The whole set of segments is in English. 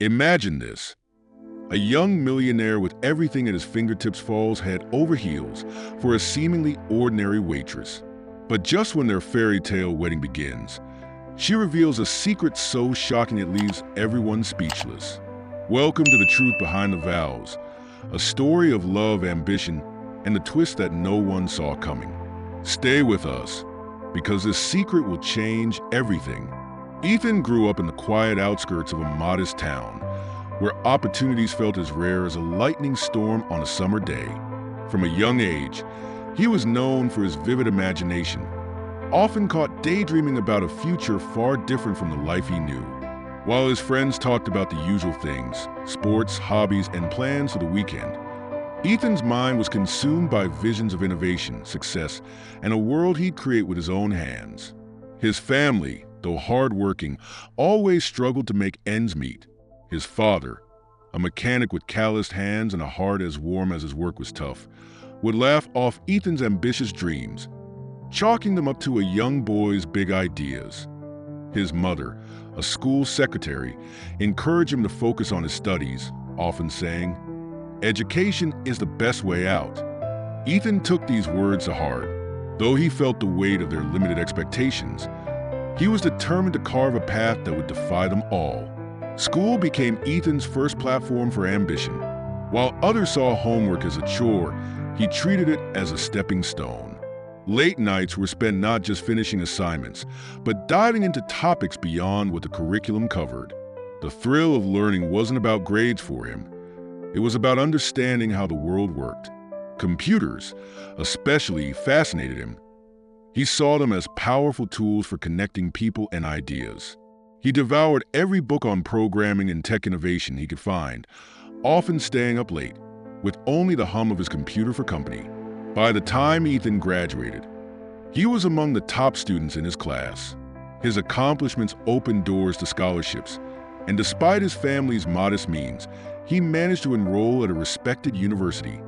Imagine this. A young millionaire with everything at his fingertips falls head over heels for a seemingly ordinary waitress. But just when their fairy tale wedding begins, she reveals a secret so shocking it leaves everyone speechless. Welcome to the truth behind the vows, a story of love, ambition, and the twist that no one saw coming. Stay with us, because this secret will change everything. Ethan grew up in the quiet outskirts of a modest town, where opportunities felt as rare as a lightning storm on a summer day. From a young age, he was known for his vivid imagination, often caught daydreaming about a future far different from the life he knew. While his friends talked about the usual things, sports, hobbies, and plans for the weekend, Ethan's mind was consumed by visions of innovation, success, and a world he'd create with his own hands. His family, though hardworking, always struggled to make ends meet. His father, a mechanic with calloused hands and a heart as warm as his work was tough, would laugh off Ethan's ambitious dreams, chalking them up to a young boy's big ideas. His mother, a school secretary, encouraged him to focus on his studies, often saying, "Education is the best way out." Ethan took these words to heart. Though he felt the weight of their limited expectations, he was determined to carve a path that would defy them all. School became Ethan's first platform for ambition. While others saw homework as a chore, he treated it as a stepping stone. Late nights were spent not just finishing assignments, but diving into topics beyond what the curriculum covered. The thrill of learning wasn't about grades for him. It was about understanding how the world worked. Computers, especially, fascinated him. He saw them as powerful tools for connecting people and ideas. He devoured every book on programming and tech innovation he could find, often staying up late, with only the hum of his computer for company. By the time Ethan graduated, he was among the top students in his class. His accomplishments opened doors to scholarships, and despite his family's modest means, he managed to enroll at a respected university.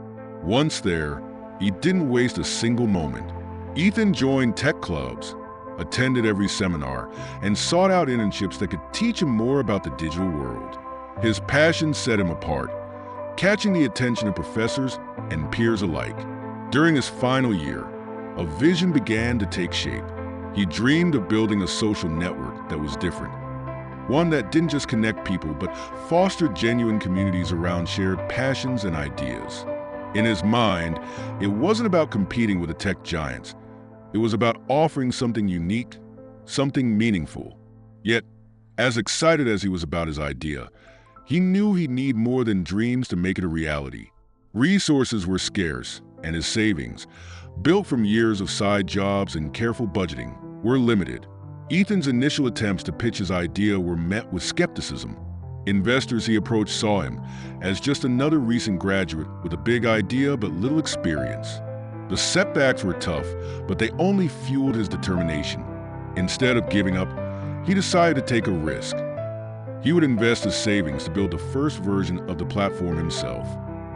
Once there, he didn't waste a single moment. Ethan joined tech clubs, attended every seminar, and sought out internships that could teach him more about the digital world. His passion set him apart, catching the attention of professors and peers alike. During his final year, a vision began to take shape. He dreamed of building a social network that was different, one that didn't just connect people, but fostered genuine communities around shared passions and ideas. In his mind, it wasn't about competing with the tech giants. It was about offering something unique, something meaningful. Yet, as excited as he was about his idea, he knew he'd need more than dreams to make it a reality. Resources were scarce, and his savings, built from years of side jobs and careful budgeting, were limited. Ethan's initial attempts to pitch his idea were met with skepticism. Investors he approached saw him as just another recent graduate with a big idea but little experience. The setbacks were tough, but they only fueled his determination. Instead of giving up, he decided to take a risk. He would invest his savings to build the first version of the platform himself.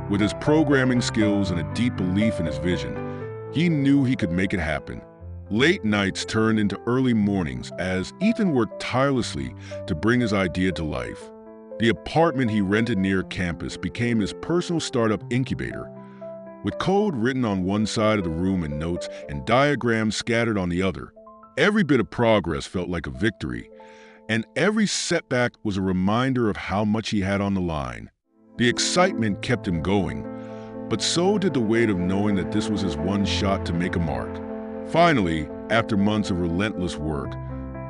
With his programming skills and a deep belief in his vision, he knew he could make it happen. Late nights turned into early mornings as Ethan worked tirelessly to bring his idea to life. The apartment he rented near campus became his personal startup incubator. With code written on one side of the room and notes and diagrams scattered on the other, every bit of progress felt like a victory, and every setback was a reminder of how much he had on the line. The excitement kept him going, but so did the weight of knowing that this was his one shot to make a mark. Finally, after months of relentless work,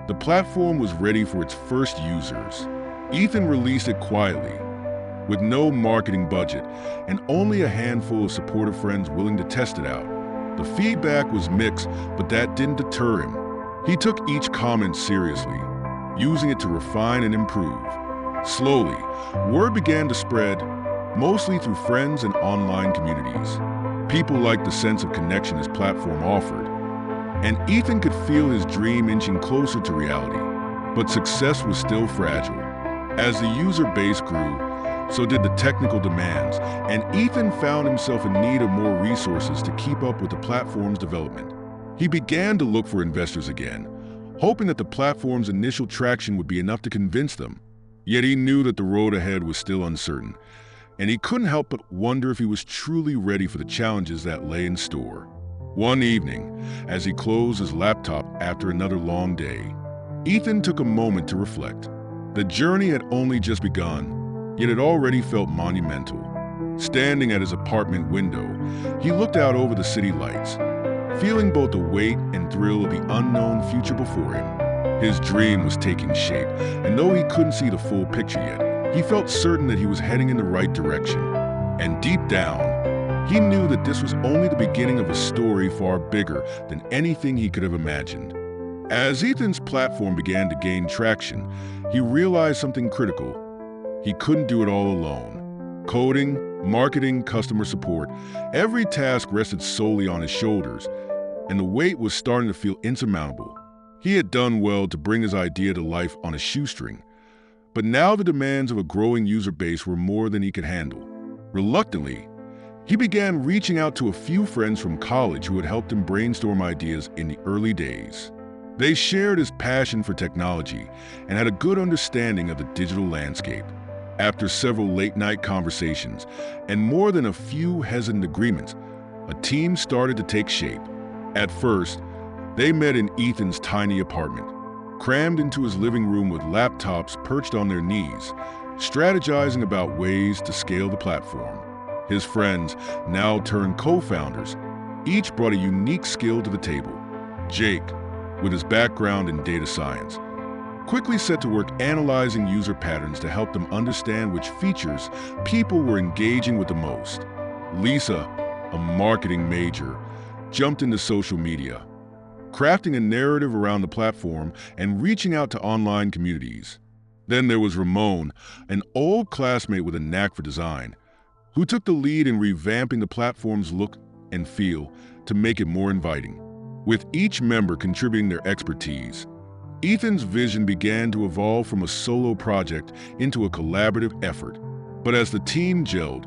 the platform was ready for its first users. Ethan released it quietly, with no marketing budget and only a handful of supportive friends willing to test it out. The feedback was mixed, but that didn't deter him. He took each comment seriously, using it to refine and improve. Slowly, word began to spread, mostly through friends and online communities. People liked the sense of connection his platform offered, and Ethan could feel his dream inching closer to reality. But success was still fragile. As the user base grew, so did the technical demands, and Ethan found himself in need of more resources to keep up with the platform's development. He began to look for investors again, hoping that the platform's initial traction would be enough to convince them. Yet he knew that the road ahead was still uncertain, and he couldn't help but wonder if he was truly ready for the challenges that lay in store. One evening, as he closed his laptop after another long day, Ethan took a moment to reflect. The journey had only just begun, yet it already felt monumental. Standing at his apartment window, he looked out over the city lights, feeling both the weight and thrill of the unknown future before him. His dream was taking shape, and though he couldn't see the full picture yet, he felt certain that he was heading in the right direction. And deep down, he knew that this was only the beginning of a story far bigger than anything he could have imagined. As Ethan's platform began to gain traction, he realized something critical. He couldn't do it all alone. Coding, marketing, customer support, every task rested solely on his shoulders, and the weight was starting to feel insurmountable. He had done well to bring his idea to life on a shoestring, but now the demands of a growing user base were more than he could handle. Reluctantly, he began reaching out to a few friends from college who had helped him brainstorm ideas in the early days. They shared his passion for technology and had a good understanding of the digital landscape. After several late-night conversations and more than a few hesitant agreements, a team started to take shape. At first, they met in Ethan's tiny apartment, crammed into his living room with laptops perched on their knees, strategizing about ways to scale the platform. His friends, now turned co-founders, each brought a unique skill to the table. Jake, with his background in data science, quickly set to work analyzing user patterns to help them understand which features people were engaging with the most. Lisa, a marketing major, jumped into social media, crafting a narrative around the platform and reaching out to online communities. Then there was Ramon, an old classmate with a knack for design, who took the lead in revamping the platform's look and feel to make it more inviting. With each member contributing their expertise, Ethan's vision began to evolve from a solo project into a collaborative effort. But as the team gelled,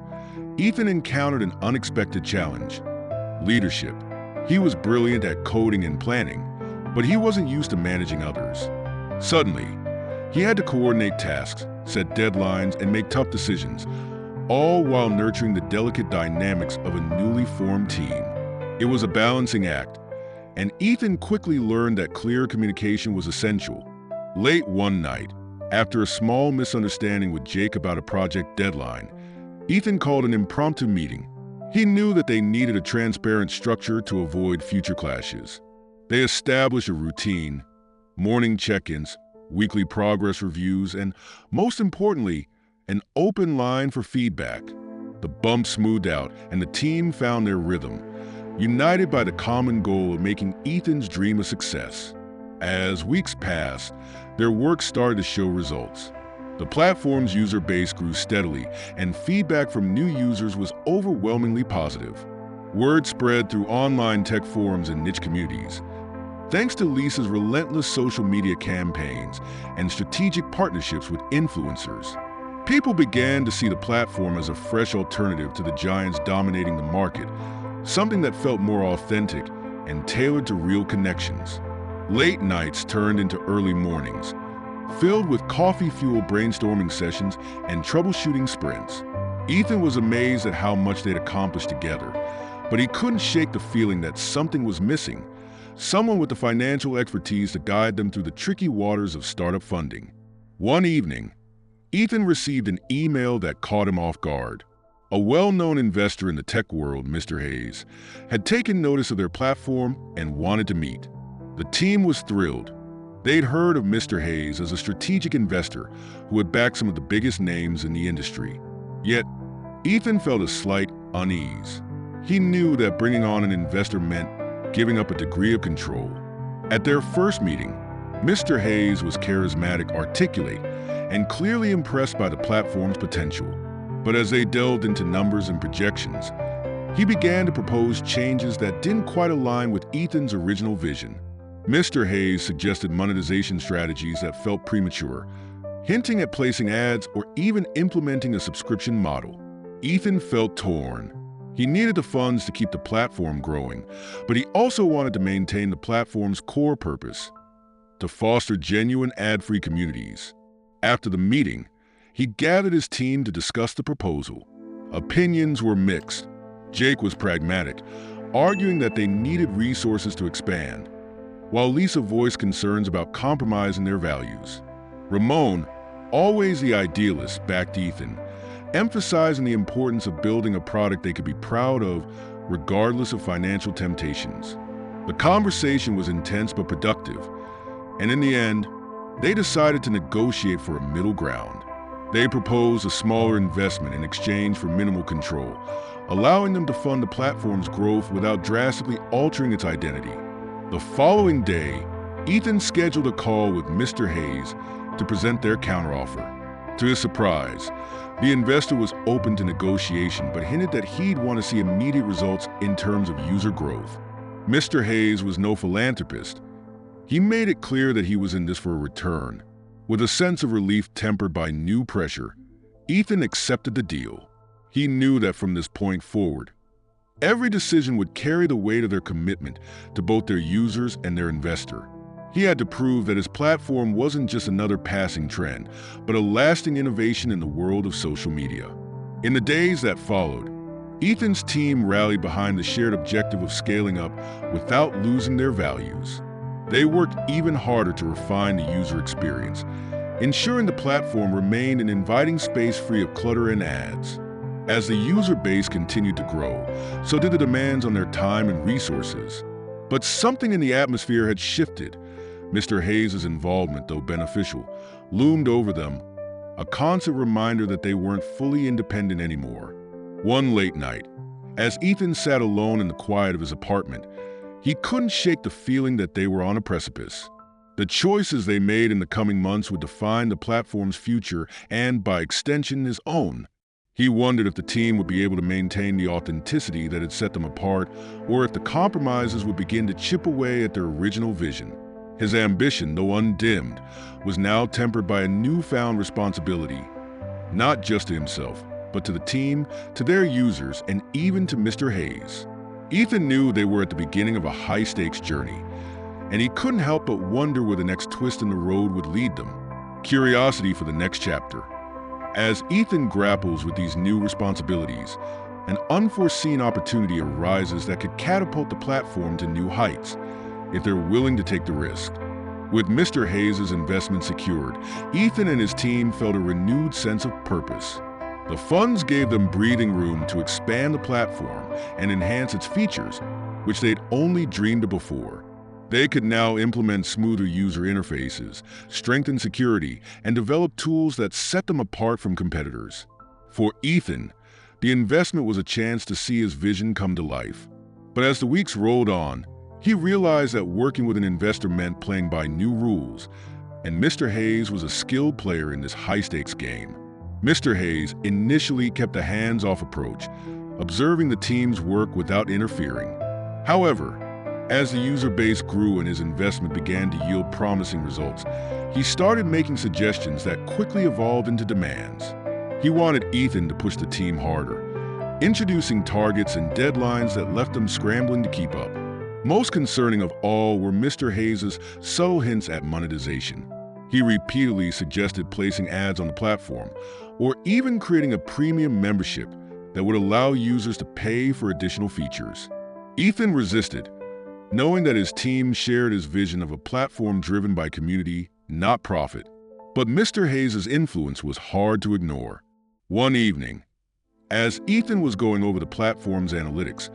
Ethan encountered an unexpected challenge: leadership. He was brilliant at coding and planning, but he wasn't used to managing others. Suddenly, he had to coordinate tasks, set deadlines, and make tough decisions, all while nurturing the delicate dynamics of a newly formed team. It was a balancing act, and Ethan quickly learned that clear communication was essential. Late one night, after a small misunderstanding with Jake about a project deadline, Ethan called an impromptu meeting. He knew that they needed a transparent structure to avoid future clashes. They established a routine, morning check-ins, weekly progress reviews, and most importantly, an open line for feedback. The bumps smoothed out, and the team found their rhythm, united by the common goal of making Ethan's dream a success. As weeks passed, their work started to show results. The platform's user base grew steadily, and feedback from new users was overwhelmingly positive. Word spread through online tech forums and niche communities. Thanks to Lisa's relentless social media campaigns and strategic partnerships with influencers, people began to see the platform as a fresh alternative to the giants dominating the market, something that felt more authentic and tailored to real connections. Late nights turned into early mornings, filled with coffee-fueled brainstorming sessions and troubleshooting sprints. Ethan was amazed at how much they'd accomplished together, but he couldn't shake the feeling that something was missing, someone with the financial expertise to guide them through the tricky waters of startup funding. One evening, Ethan received an email that caught him off guard. A well-known investor in the tech world, Mr. Hayes, had taken notice of their platform and wanted to meet. The team was thrilled. They'd heard of Mr. Hayes as a strategic investor who had backed some of the biggest names in the industry. Yet, Ethan felt a slight unease. He knew that bringing on an investor meant giving up a degree of control. At their first meeting, Mr. Hayes was charismatic, articulate, and clearly impressed by the platform's potential. But as they delved into numbers and projections, he began to propose changes that didn't quite align with Ethan's original vision. Mr. Hayes suggested monetization strategies that felt premature, hinting at placing ads or even implementing a subscription model. Ethan felt torn. He needed the funds to keep the platform growing, but he also wanted to maintain the platform's core purpose: to foster genuine ad-free communities. After the meeting, He gathered his team to discuss the proposal. Opinions were mixed. Jake was pragmatic, arguing that they needed resources to expand, while Lisa voiced concerns about compromising their values. Ramon, always the idealist, backed Ethan, emphasizing the importance of building a product they could be proud of regardless of financial temptations. The conversation was intense but productive, and in the end, they decided to negotiate for a middle ground. They proposed a smaller investment in exchange for minimal control, allowing them to fund the platform's growth without drastically altering its identity. The following day, Ethan scheduled a call with Mr. Hayes to present their counteroffer. To his surprise, the investor was open to negotiation but hinted that he'd want to see immediate results in terms of user growth. Mr. Hayes was no philanthropist. He made it clear that he was in this for a return. With a sense of relief tempered by new pressure, Ethan accepted the deal. He knew that from this point forward, every decision would carry the weight of their commitment to both their users and their investor. He had to prove that his platform wasn't just another passing trend, but a lasting innovation in the world of social media. In the days that followed, Ethan's team rallied behind the shared objective of scaling up without losing their values. They worked even harder to refine the user experience, ensuring the platform remained an inviting space free of clutter and ads. As the user base continued to grow, so did the demands on their time and resources. But something in the atmosphere had shifted. Mr. Hayes' involvement, though beneficial, loomed over them, a constant reminder that they weren't fully independent anymore. One late night, as Ethan sat alone in the quiet of his apartment, he couldn't shake the feeling that they were on a precipice. The choices they made in the coming months would define the platform's future and, by extension, his own. He wondered if the team would be able to maintain the authenticity that had set them apart, or if the compromises would begin to chip away at their original vision. His ambition, though undimmed, was now tempered by a newfound responsibility, not just to himself, but to the team, to their users, and even to Mr. Hayes. Ethan knew they were at the beginning of a high-stakes journey, and he couldn't help but wonder where the next twist in the road would lead them. Curiosity for the next chapter. As Ethan grapples with these new responsibilities, an unforeseen opportunity arises that could catapult the platform to new heights, if they're willing to take the risk. With Mr. Hayes' investment secured, Ethan and his team felt a renewed sense of purpose. The funds gave them breathing room to expand the platform and enhance its features, which they'd only dreamed of before. They could now implement smoother user interfaces, strengthen security, and develop tools that set them apart from competitors. For Ethan, the investment was a chance to see his vision come to life. But as the weeks rolled on, he realized that working with an investor meant playing by new rules, and Mr. Hayes was a skilled player in this high-stakes game. Mr. Hayes initially kept a hands-off approach, observing the team's work without interfering. However, as the user base grew and his investment began to yield promising results, he started making suggestions that quickly evolved into demands. He wanted Ethan to push the team harder, introducing targets and deadlines that left them scrambling to keep up. Most concerning of all were Mr. Hayes' subtle hints at monetization. He repeatedly suggested placing ads on the platform, or even creating a premium membership that would allow users to pay for additional features. Ethan resisted, knowing that his team shared his vision of a platform driven by community, not profit. But Mr. Hayes' influence was hard to ignore. One evening, as Ethan was going over the platform's analytics,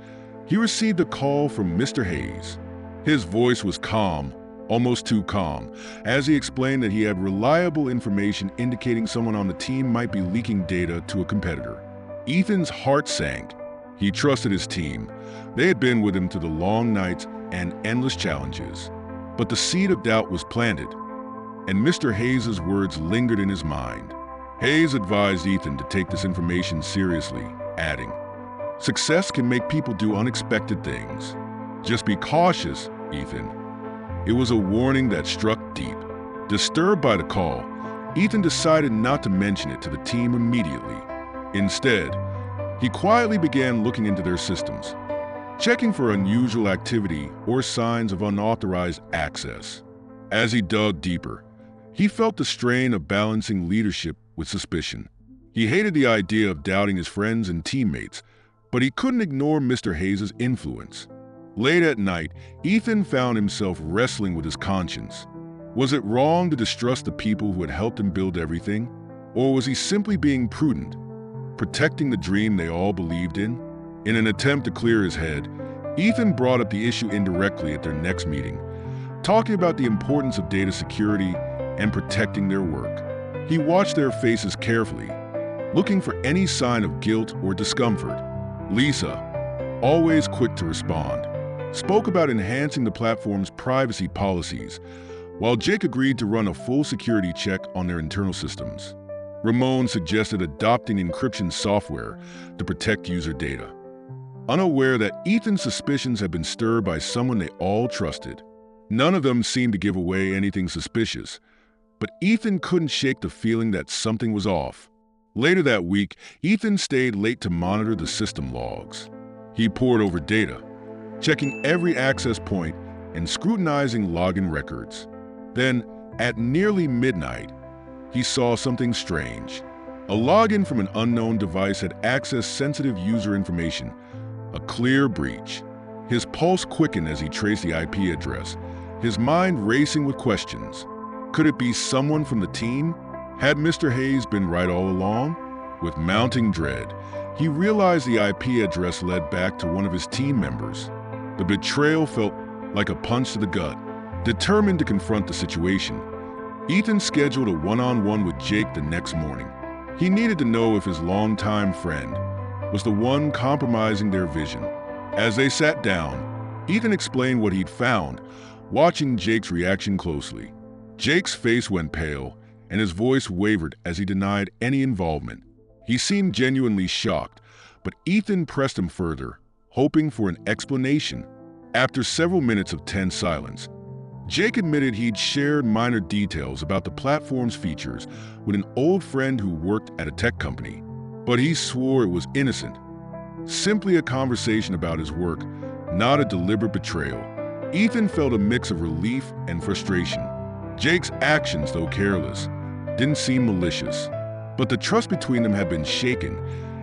he received a call from Mr. Hayes. His voice was calm, almost too calm, as he explained that he had reliable information indicating someone on the team might be leaking data to a competitor. Ethan's heart sank. He trusted his team. They had been with him through the long nights and endless challenges. But the seed of doubt was planted, and Mr. Hayes' words lingered in his mind. Hayes advised Ethan to take this information seriously, adding, "Success can make people do unexpected things. Just be cautious, Ethan." It was a warning that struck deep. Disturbed by the call, Ethan decided not to mention it to the team immediately. Instead, he quietly began looking into their systems, checking for unusual activity or signs of unauthorized access. As he dug deeper, he felt the strain of balancing leadership with suspicion. He hated the idea of doubting his friends and teammates, but he couldn't ignore Mr. Hayes' influence. Late at night, Ethan found himself wrestling with his conscience. Was it wrong to distrust the people who had helped him build everything? Or was he simply being prudent, protecting the dream they all believed in? In an attempt to clear his head, Ethan brought up the issue indirectly at their next meeting, talking about the importance of data security and protecting their work. He watched their faces carefully, looking for any sign of guilt or discomfort. Lisa, always quick to respond, spoke about enhancing the platform's privacy policies, while Jake agreed to run a full security check on their internal systems. Ramon suggested adopting encryption software to protect user data, unaware that Ethan's suspicions had been stirred by someone they all trusted. None of them seemed to give away anything suspicious, but Ethan couldn't shake the feeling that something was off. Later that week, Ethan stayed late to monitor the system logs. He pored over data, checking every access point and scrutinizing login records. Then, at nearly midnight, he saw something strange. A login from an unknown device had accessed sensitive user information, a clear breach. His pulse quickened as he traced the IP address, his mind racing with questions. Could it be someone from the team? Had Mr. Hayes been right all along? With mounting dread, he realized the IP address led back to one of his team members. The betrayal felt like a punch to the gut. Determined to confront the situation, Ethan scheduled a one-on-one with Jake the next morning. He needed to know if his longtime friend was the one compromising their vision. As they sat down, Ethan explained what he'd found, watching Jake's reaction closely. Jake's face went pale, and his voice wavered as he denied any involvement. He seemed genuinely shocked, but Ethan pressed him further, hoping for an explanation. After several minutes of tense silence, Jake admitted he'd shared minor details about the platform's features with an old friend who worked at a tech company, but he swore it was innocent. Simply a conversation about his work, not a deliberate betrayal. Ethan felt a mix of relief and frustration. Jake's actions, though careless, didn't seem malicious, but the trust between them had been shaken,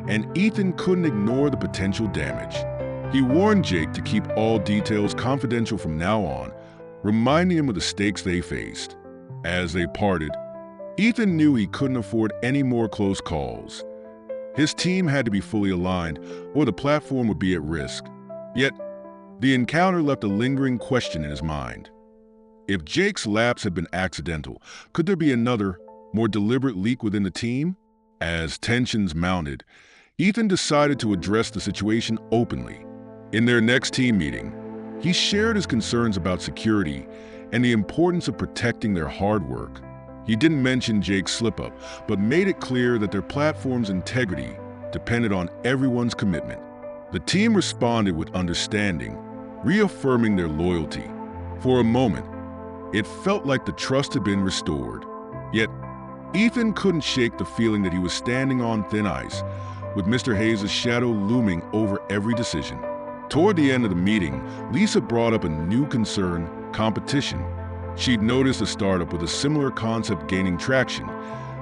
and Ethan couldn't ignore the potential damage. He warned Jake to keep all details confidential from now on, reminding him of the stakes they faced. As they parted, Ethan knew he couldn't afford any more close calls. His team had to be fully aligned, or the platform would be at risk. Yet, the encounter left a lingering question in his mind. If Jake's lapse had been accidental, could there be another, more deliberate leak within the team? As tensions mounted, Ethan decided to address the situation openly. In their next team meeting, he shared his concerns about security and the importance of protecting their hard work. He didn't mention Jake's slip-up, but made it clear that their platform's integrity depended on everyone's commitment. The team responded with understanding, reaffirming their loyalty. For a moment, it felt like the trust had been restored. Yet, Ethan couldn't shake the feeling that he was standing on thin ice, with Mr. Hayes' shadow looming over every decision. Toward the end of the meeting, Lisa brought up a new concern: competition. She'd noticed a startup with a similar concept gaining traction,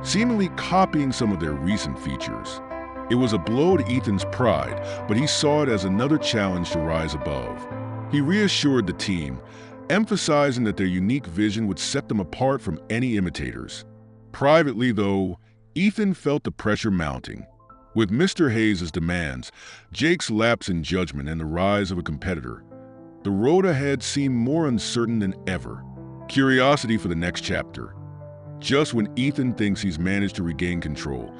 seemingly copying some of their recent features. It was a blow to Ethan's pride, but he saw it as another challenge to rise above. He reassured the team, emphasizing that their unique vision would set them apart from any imitators. Privately, though, Ethan felt the pressure mounting. With Mr. Hayes' demands, Jake's lapse in judgment, and the rise of a competitor, the road ahead seemed more uncertain than ever. Curiosity for the next chapter. Just when Ethan thinks he's managed to regain control,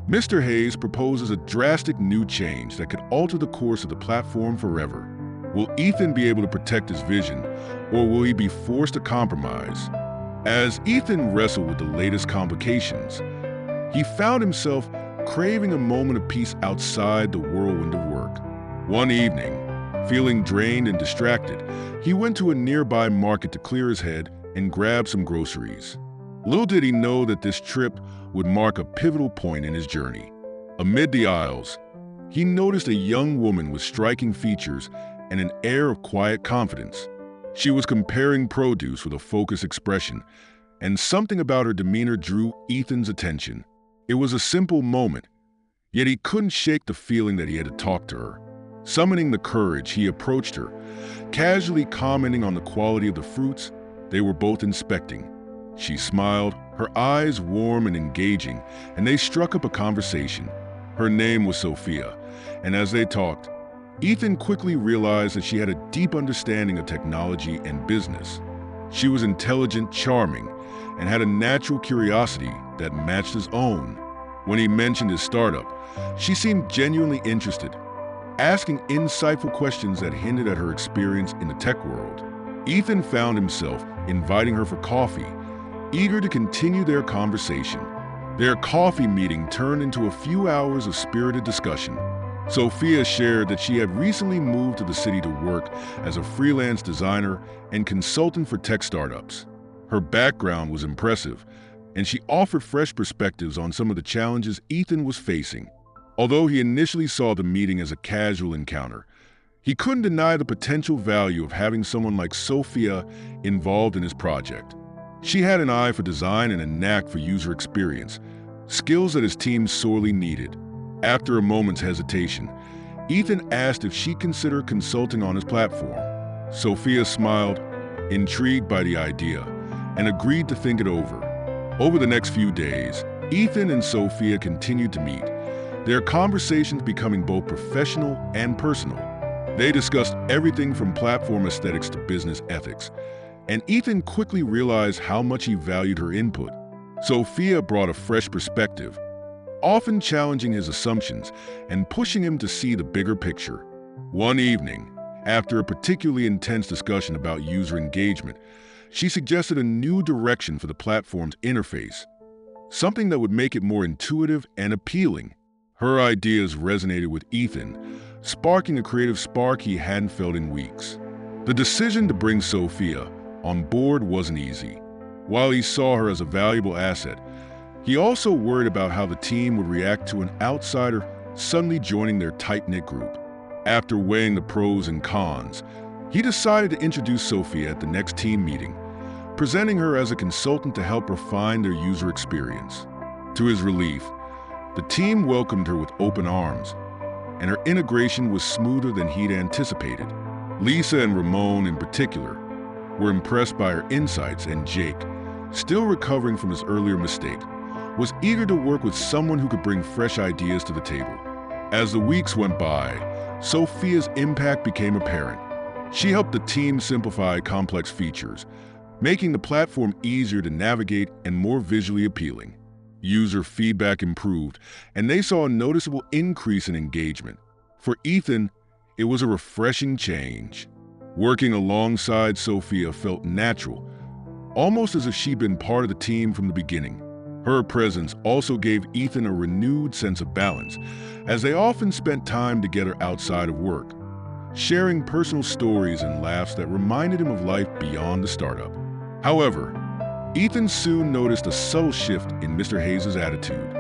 Mr. Hayes proposes a drastic new change that could alter the course of the platform forever. Will Ethan be able to protect his vision, or will he be forced to compromise? As Ethan wrestled with the latest complications, he found himself craving a moment of peace outside the whirlwind of work. One evening, feeling drained and distracted, he went to a nearby market to clear his head and grab some groceries. Little did he know that this trip would mark a pivotal point in his journey. Amid the aisles, he noticed a young woman with striking features and an air of quiet confidence. She was comparing produce with a focused expression, and something about her demeanor drew Ethan's attention. It was a simple moment, yet he couldn't shake the feeling that he had to talk to her. Summoning the courage, he approached her, casually commenting on the quality of the fruits they were both inspecting. She smiled, her eyes warm and engaging, and they struck up a conversation. Her name was Sophia, and as they talked, Ethan quickly realized that she had a deep understanding of technology and business. She was intelligent, charming, and had a natural curiosity that matched his own. When he mentioned his startup, she seemed genuinely interested, asking insightful questions that hinted at her experience in the tech world. Ethan found himself inviting her for coffee, eager to continue their conversation. Their coffee meeting turned into a few hours of spirited discussion. Sophia shared that she had recently moved to the city to work as a freelance designer and consultant for tech startups. Her background was impressive, and she offered fresh perspectives on some of the challenges Ethan was facing. Although he initially saw the meeting as a casual encounter, he couldn't deny the potential value of having someone like Sophia involved in his project. She had an eye for design and a knack for user experience, skills that his team sorely needed. After a moment's hesitation, Ethan asked if she'd consider consulting on his platform. Sophia smiled, intrigued by the idea, and agreed to think it over. Over the next few days, Ethan and Sophia continued to meet, their conversations becoming both professional and personal. They discussed everything from platform aesthetics to business ethics, and Ethan quickly realized how much he valued her input. Sophia brought a fresh perspective, often challenging his assumptions and pushing him to see the bigger picture. One evening, after a particularly intense discussion about user engagement, she suggested a new direction for the platform's interface, something that would make it more intuitive and appealing. Her ideas resonated with Ethan, sparking a creative spark he hadn't felt in weeks. The decision to bring Sophia on board wasn't easy. While he saw her as a valuable asset, he also worried about how the team would react to an outsider suddenly joining their tight-knit group. After weighing the pros and cons, he decided to introduce Sophia at the next team meeting, presenting her as a consultant to help refine their user experience. To his relief, the team welcomed her with open arms, and her integration was smoother than he'd anticipated. Lisa and Ramon, in particular, were impressed by her insights, and Jake, still recovering from his earlier mistake, was eager to work with someone who could bring fresh ideas to the table. As the weeks went by, Sophia's impact became apparent. She helped the team simplify complex features, making the platform easier to navigate and more visually appealing. User feedback improved, and they saw a noticeable increase in engagement. For Ethan, it was a refreshing change. Working alongside Sophia felt natural, almost as if she'd been part of the team from the beginning. Her presence also gave Ethan a renewed sense of balance, as they often spent time together outside of work, sharing personal stories and laughs that reminded him of life beyond the startup. However, Ethan soon noticed a subtle shift in Mr. Hayes' attitude.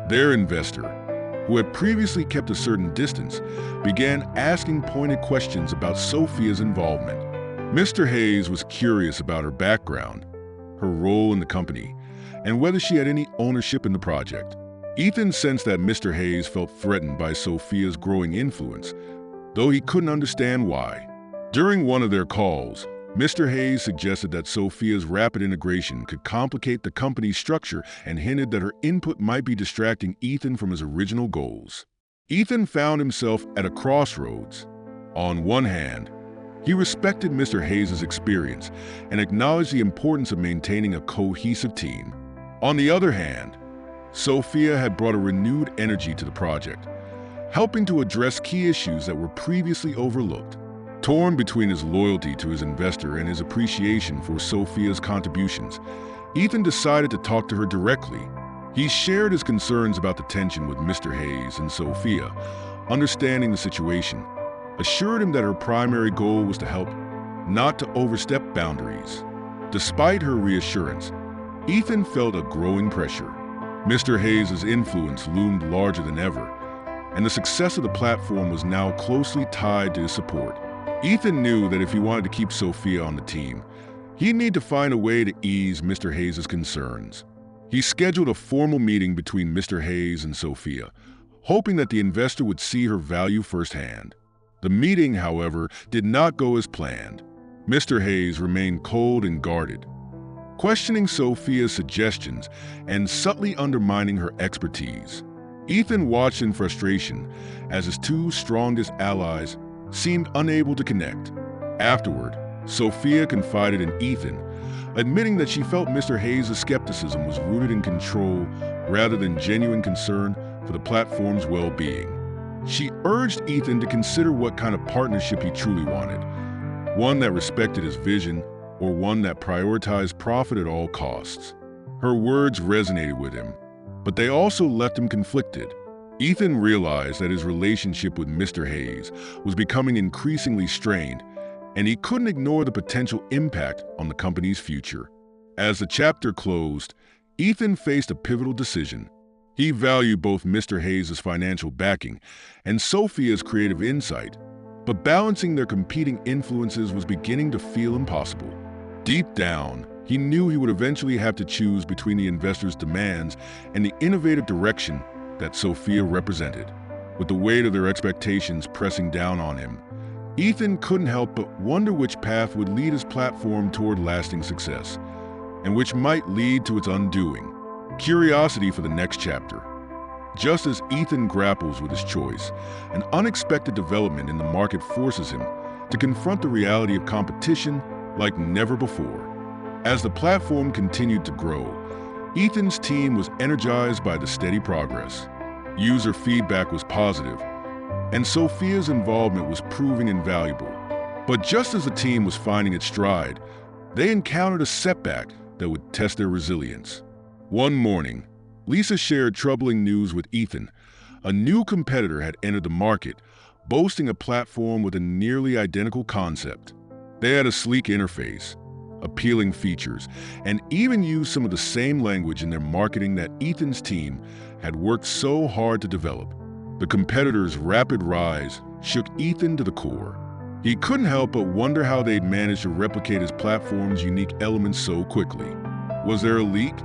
Their investor, who had previously kept a certain distance, began asking pointed questions about Sophia's involvement. Mr. Hayes was curious about her background, her role in the company, and whether she had any ownership in the project. Ethan sensed that Mr. Hayes felt threatened by Sophia's growing influence, though he couldn't understand why. During one of their calls, Mr. Hayes suggested that Sophia's rapid integration could complicate the company's structure and hinted that her input might be distracting Ethan from his original goals. Ethan found himself at a crossroads. On one hand, he respected Mr. Hayes' experience and acknowledged the importance of maintaining a cohesive team. On the other hand, Sophia had brought a renewed energy to the project, helping to address key issues that were previously overlooked. Torn between his loyalty to his investor and his appreciation for Sophia's contributions, Ethan decided to talk to her directly. He shared his concerns about the tension with Mr. Hayes and Sophia, understanding the situation, assured him that her primary goal was to help, not to overstep boundaries. Despite her reassurance, Ethan felt a growing pressure. Mr. Hayes' influence loomed larger than ever, and the success of the platform was now closely tied to his support. Ethan knew that if he wanted to keep Sophia on the team, he'd need to find a way to ease Mr. Hayes' concerns. He scheduled a formal meeting between Mr. Hayes and Sophia, hoping that the investor would see her value firsthand. The meeting, however, did not go as planned. Mr. Hayes remained cold and guarded, questioning Sophia's suggestions and subtly undermining her expertise. Ethan watched in frustration as his two strongest allies seemed unable to connect. Afterward, Sophia confided in Ethan, admitting that she felt Mr. Hayes' skepticism was rooted in control rather than genuine concern for the platform's well-being. She urged Ethan to consider what kind of partnership he truly wanted, one that respected his vision or one that prioritized profit at all costs. Her words resonated with him, but they also left him conflicted. Ethan realized that his relationship with Mr. Hayes was becoming increasingly strained, and he couldn't ignore the potential impact on the company's future. As the chapter closed, Ethan faced a pivotal decision. He valued both Mr. Hayes' financial backing and Sophia's creative insight, but balancing their competing influences was beginning to feel impossible. Deep down, he knew he would eventually have to choose between the investor's demands and the innovative direction that Sophia represented. With the weight of their expectations pressing down on him, Ethan couldn't help but wonder which path would lead his platform toward lasting success, and which might lead to its undoing. Curiosity for the next chapter. Just as Ethan grapples with his choice, an unexpected development in the market forces him to confront the reality of competition like never before. As the platform continued to grow, Ethan's team was energized by the steady progress. User feedback was positive, and Sophia's involvement was proving invaluable. But just as the team was finding its stride, they encountered a setback that would test their resilience. One morning, Lisa shared troubling news with Ethan. A new competitor had entered the market, boasting a platform with a nearly identical concept. They had a sleek interface, appealing features, and even used some of the same language in their marketing that Ethan's team had worked so hard to develop. The competitor's rapid rise shook Ethan to the core. He couldn't help but wonder how they'd managed to replicate his platform's unique elements so quickly. Was there a leak?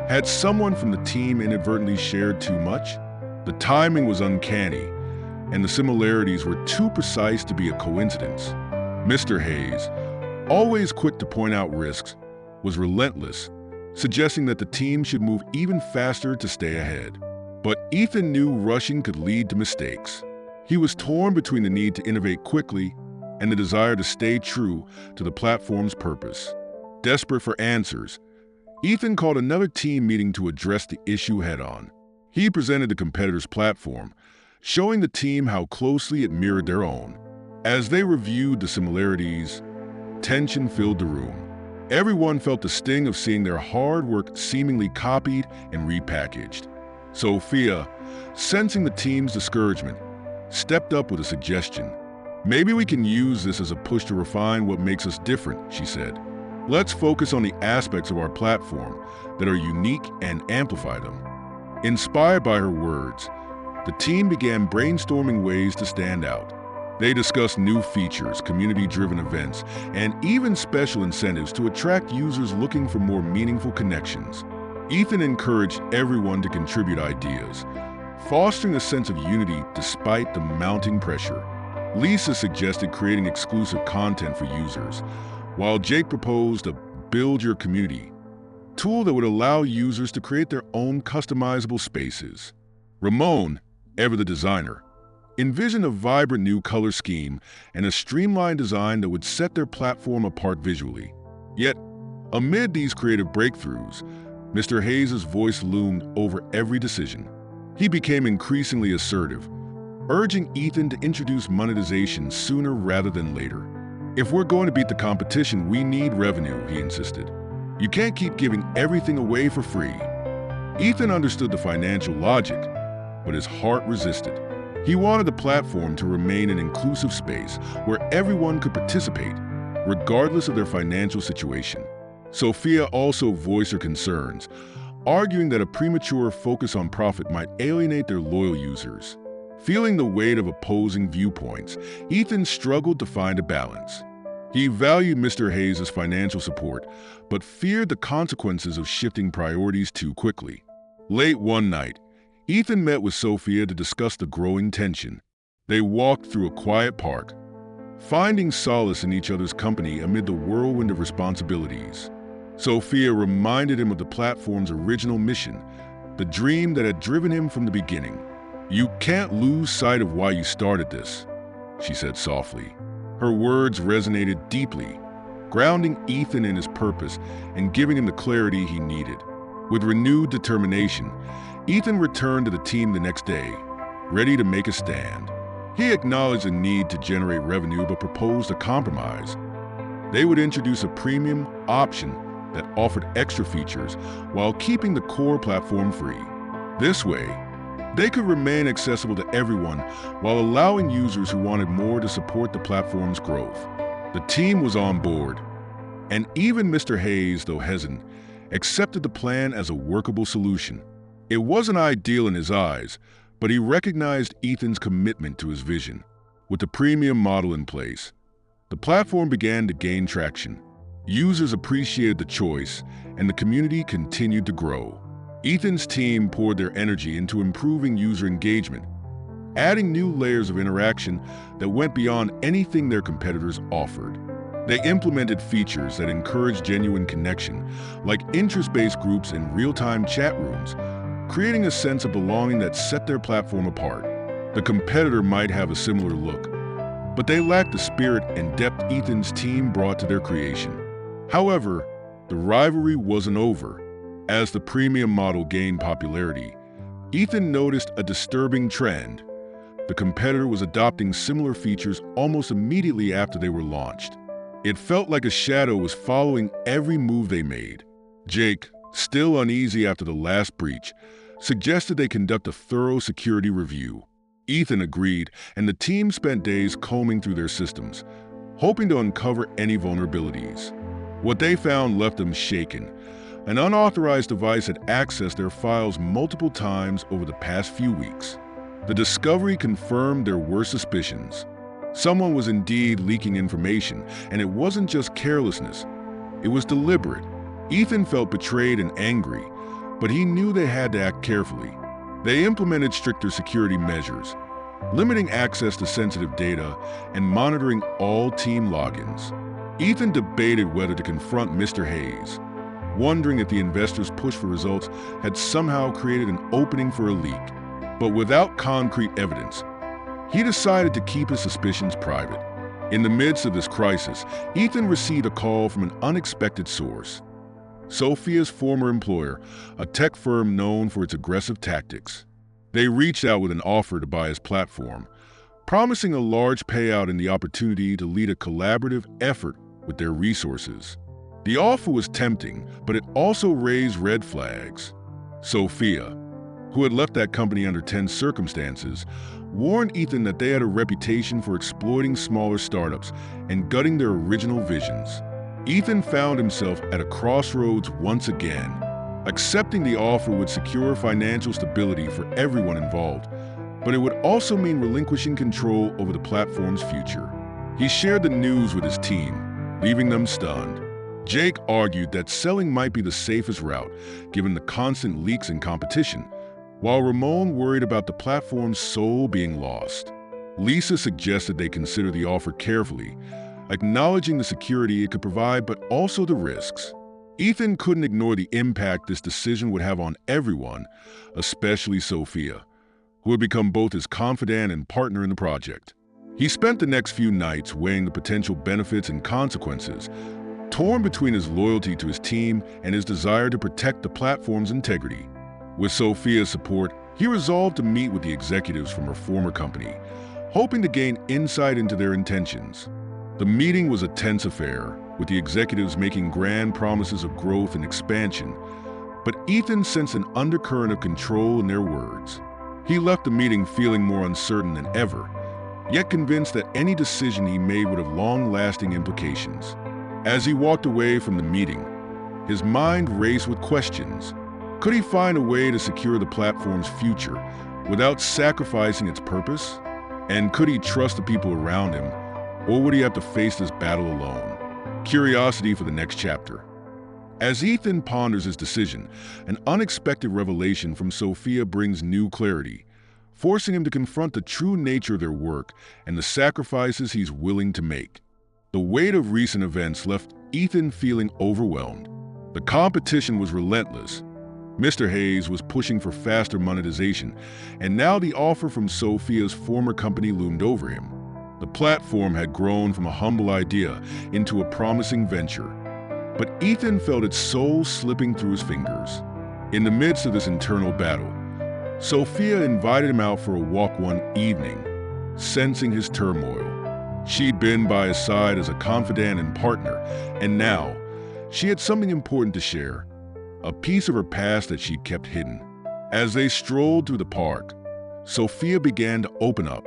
Had someone from the team inadvertently shared too much? The timing was uncanny, and the similarities were too precise to be a coincidence. Mr. Hayes, always quick to point out risks, was relentless, suggesting that the team should move even faster to stay ahead. But Ethan knew rushing could lead to mistakes. He was torn between the need to innovate quickly and the desire to stay true to the platform's purpose. Desperate for answers, Ethan called another team meeting to address the issue head-on. He presented the competitor's platform, showing the team how closely it mirrored their own. As they reviewed the similarities, tension filled the room. Everyone felt the sting of seeing their hard work seemingly copied and repackaged. Sophia, sensing the team's discouragement, stepped up with a suggestion. "Maybe we can use this as a push to refine what makes us different," she said. "Let's focus on the aspects of our platform that are unique and amplify them." Inspired by her words, the team began brainstorming ways to stand out. They discussed new features, community-driven events, and even special incentives to attract users looking for more meaningful connections. Ethan encouraged everyone to contribute ideas, fostering a sense of unity despite the mounting pressure. Lisa suggested creating exclusive content for users, while Jake proposed a Build Your Community tool that would allow users to create their own customizable spaces. Ramon, ever the designer, envisioned a vibrant new color scheme and a streamlined design that would set their platform apart visually. Yet, amid these creative breakthroughs, Mr. Hayes' voice loomed over every decision. He became increasingly assertive, urging Ethan to introduce monetization sooner rather than later. "If we're going to beat the competition, we need revenue," he insisted. "You can't keep giving everything away for free." Ethan understood the financial logic, but his heart resisted. He wanted the platform to remain an inclusive space where everyone could participate, regardless of their financial situation. Sophia also voiced her concerns, arguing that a premature focus on profit might alienate their loyal users. Feeling the weight of opposing viewpoints, Ethan struggled to find a balance. He valued Mr. Hayes' financial support, but feared the consequences of shifting priorities too quickly. Late one night, Ethan met with Sophia to discuss the growing tension. They walked through a quiet park, finding solace in each other's company amid the whirlwind of responsibilities. Sophia reminded him of the platform's original mission, the dream that had driven him from the beginning. "You can't lose sight of why you started this," she said softly. Her words resonated deeply, grounding Ethan in his purpose and giving him the clarity he needed. With renewed determination, Ethan returned to the team the next day, ready to make a stand. He acknowledged the need to generate revenue but proposed a compromise. They would introduce a premium option that offered extra features while keeping the core platform free. This way, they could remain accessible to everyone while allowing users who wanted more to support the platform's growth. The team was on board, and even Mr. Hayes, though hesitant, accepted the plan as a workable solution. It wasn't ideal in his eyes, but he recognized Ethan's commitment to his vision. With the premium model in place, the platform began to gain traction. Users appreciated the choice, and the community continued to grow. Ethan's team poured their energy into improving user engagement, adding new layers of interaction that went beyond anything their competitors offered. They implemented features that encouraged genuine connection, like interest-based groups and real-time chat rooms, creating a sense of belonging that set their platform apart. The competitor might have a similar look, but they lacked the spirit and depth Ethan's team brought to their creation. However, the rivalry wasn't over. As the premium model gained popularity, Ethan noticed a disturbing trend. The competitor was adopting similar features almost immediately after they were launched. It felt like a shadow was following every move they made. Jake, still uneasy after the last breach, suggested they conduct a thorough security review. Ethan agreed, and the team spent days combing through their systems, hoping to uncover any vulnerabilities. What they found left them shaken. An unauthorized device had accessed their files multiple times over the past few weeks. The discovery confirmed their worst suspicions. Someone was indeed leaking information, and it wasn't just carelessness. It was deliberate. Ethan felt betrayed and angry, but he knew they had to act carefully. They implemented stricter security measures, limiting access to sensitive data and monitoring all team logins. Ethan debated whether to confront Mr. Hayes, wondering if the investors' push for results had somehow created an opening for a leak. But without concrete evidence, he decided to keep his suspicions private. In the midst of this crisis, Ethan received a call from an unexpected source. Sophia's former employer, a tech firm known for its aggressive tactics. They reached out with an offer to buy his platform, promising a large payout and the opportunity to lead a collaborative effort with their resources. The offer was tempting, but it also raised red flags. Sophia, who had left that company under tense circumstances, warned Ethan that they had a reputation for exploiting smaller startups and gutting their original visions. Ethan found himself at a crossroads once again. Accepting the offer would secure financial stability for everyone involved, but it would also mean relinquishing control over the platform's future. He shared the news with his team, leaving them stunned. Jake argued that selling might be the safest route, given the constant leaks and competition, while Ramon worried about the platform's soul being lost. Lisa suggested they consider the offer carefully, acknowledging the security it could provide but also the risks. Ethan couldn't ignore the impact this decision would have on everyone, especially Sophia, who had become both his confidant and partner in the project. He spent the next few nights weighing the potential benefits and consequences, torn between his loyalty to his team and his desire to protect the platform's integrity. With Sophia's support, he resolved to meet with the executives from her former company, hoping to gain insight into their intentions. The meeting was a tense affair, with the executives making grand promises of growth and expansion, but Ethan sensed an undercurrent of control in their words. He left the meeting feeling more uncertain than ever, yet convinced that any decision he made would have long-lasting implications. As he walked away from the meeting, his mind raced with questions. Could he find a way to secure the platform's future without sacrificing its purpose? And could he trust the people around him, Or would he have to face this battle alone? Curiosity for the next chapter. As Ethan ponders his decision, an unexpected revelation from Sophia brings new clarity, forcing him to confront the true nature of their work and the sacrifices he's willing to make. The weight of recent events left Ethan feeling overwhelmed. The competition was relentless. Mr. Hayes was pushing for faster monetization, and now the offer from Sophia's former company loomed over him. The platform had grown from a humble idea into a promising venture, but Ethan felt its soul slipping through his fingers. In the midst of this internal battle, Sophia invited him out for a walk one evening, sensing his turmoil. She'd been by his side as a confidant and partner, and now she had something important to share, a piece of her past that she'd kept hidden. As they strolled through the park, Sophia began to open up.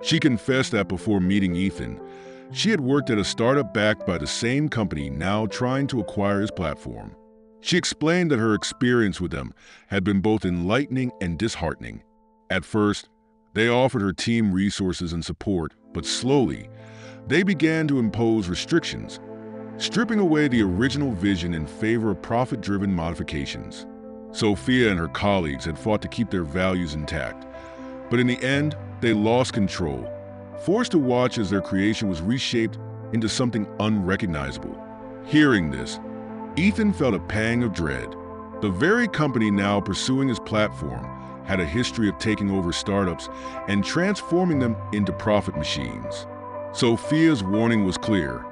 She confessed that before meeting Ethan, she had worked at a startup backed by the same company now trying to acquire his platform. She explained that her experience with them had been both enlightening and disheartening. At first, they offered her team resources and support, but slowly, they began to impose restrictions, stripping away the original vision in favor of profit-driven modifications. Sophia and her colleagues had fought to keep their values intact, but in the end, they lost control, forced to watch as their creation was reshaped into something unrecognizable. Hearing this, Ethan felt a pang of dread. The very company now pursuing his platform had a history of taking over startups and transforming them into profit machines. Sophia's warning was clear.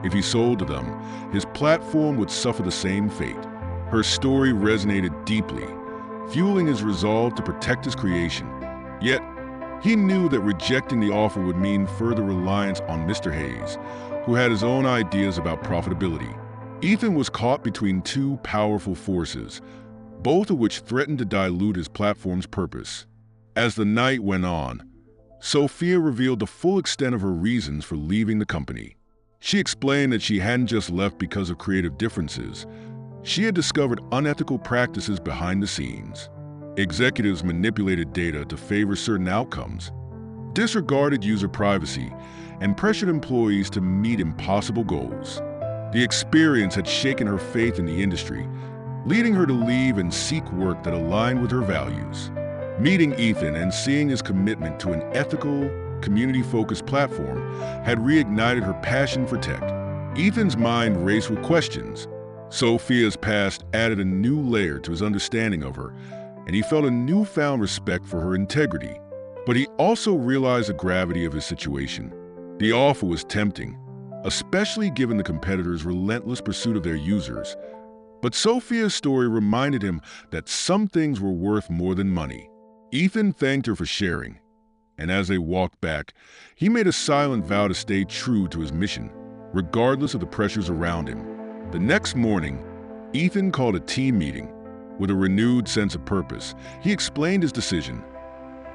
If he sold to them, his platform would suffer the same fate. Her story resonated deeply, fueling his resolve to protect his creation. Yet, he knew that rejecting the offer would mean further reliance on Mr. Hayes, who had his own ideas about profitability. Ethan was caught between two powerful forces, both of which threatened to dilute his platform's purpose. As the night went on, Sophia revealed the full extent of her reasons for leaving the company. She explained that she hadn't just left because of creative differences. She had discovered unethical practices behind the scenes. Executives manipulated data to favor certain outcomes, disregarded user privacy, and pressured employees to meet impossible goals. The experience had shaken her faith in the industry, leading her to leave and seek work that aligned with her values. Meeting Ethan and seeing his commitment to an ethical, community-focused platform had reignited her passion for tech. Ethan's mind raced with questions. Sophia's past added a new layer to his understanding of her, and he felt a newfound respect for her integrity. But he also realized the gravity of his situation. The offer was tempting, especially given the competitors' relentless pursuit of their users. But Sophia's story reminded him that some things were worth more than money. Ethan thanked her for sharing, and as they walked back, he made a silent vow to stay true to his mission, regardless of the pressures around him. The next morning, Ethan called a team meeting. With a renewed sense of purpose, he explained his decision.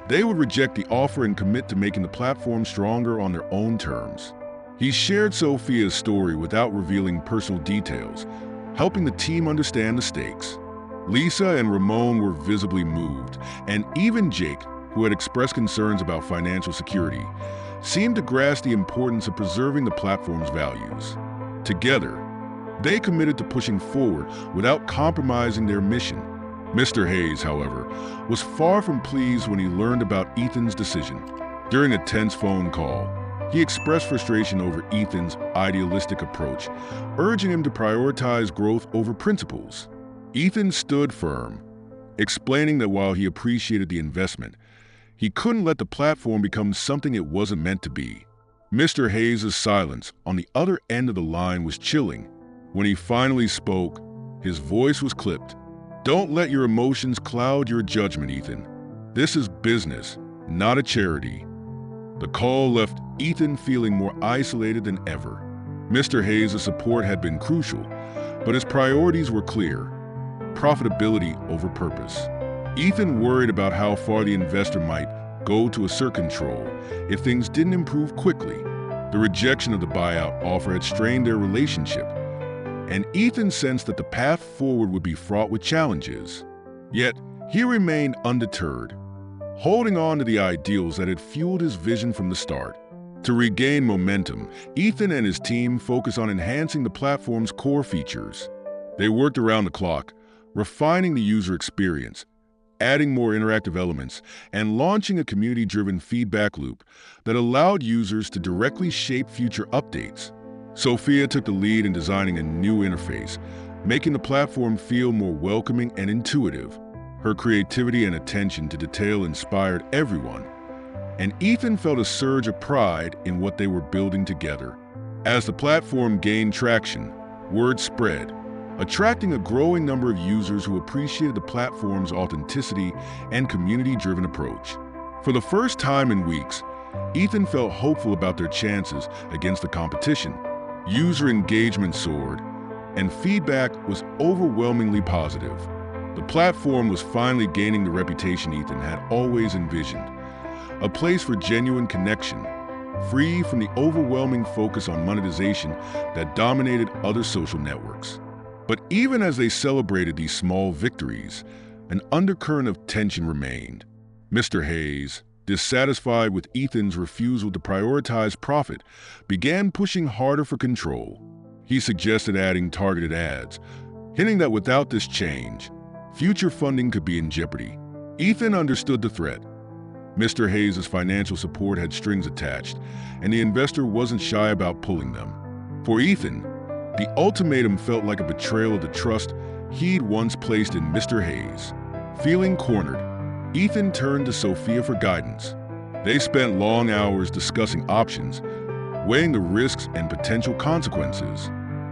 They would reject the offer and commit to making the platform stronger on their own terms. He shared Sophia's story without revealing personal details, helping the team understand the stakes. Lisa and Ramon were visibly moved, and even Jake, who had expressed concerns about financial security, seemed to grasp the importance of preserving the platform's values. Together, they committed to pushing forward without compromising their mission. Mr. Hayes, however, was far from pleased when he learned about Ethan's decision. During a tense phone call, he expressed frustration over Ethan's idealistic approach, urging him to prioritize growth over principles. Ethan stood firm, explaining that while he appreciated the investment, he couldn't let the platform become something it wasn't meant to be. Mr. Hayes' silence on the other end of the line was chilling. When he finally spoke, his voice was clipped. "Don't let your emotions cloud your judgment, Ethan. This is business, not a charity." The call left Ethan feeling more isolated than ever. Mr. Hayes' support had been crucial, but his priorities were clear: profitability over purpose. Ethan worried about how far the investor might go to assert control if things didn't improve quickly. The rejection of the buyout offer had strained their relationship, and Ethan sensed that the path forward would be fraught with challenges. Yet, he remained undeterred, holding on to the ideals that had fueled his vision from the start. To regain momentum, Ethan and his team focused on enhancing the platform's core features. They worked around the clock, refining the user experience, adding more interactive elements, and launching a community-driven feedback loop that allowed users to directly shape future updates. Sophia took the lead in designing a new interface, making the platform feel more welcoming and intuitive. Her creativity and attention to detail inspired everyone, and Ethan felt a surge of pride in what they were building together. As the platform gained traction, word spread, attracting a growing number of users who appreciated the platform's authenticity and community-driven approach. For the first time in weeks, Ethan felt hopeful about their chances against the competition. User engagement soared, and feedback was overwhelmingly positive. The platform was finally gaining the reputation Ethan had always envisioned, a place for genuine connection, free from the overwhelming focus on monetization that dominated other social networks. But even as they celebrated these small victories, an undercurrent of tension remained. Mr. Hayes, dissatisfied with Ethan's refusal to prioritize profit, began pushing harder for control. He suggested adding targeted ads, hinting that without this change, future funding could be in jeopardy. Ethan understood the threat. Mr. Hayes' financial support had strings attached, and the investor wasn't shy about pulling them. For Ethan, the ultimatum felt like a betrayal of the trust he'd once placed in Mr. Hayes. Feeling cornered, Ethan turned to Sophia for guidance. They spent long hours discussing options, weighing the risks and potential consequences.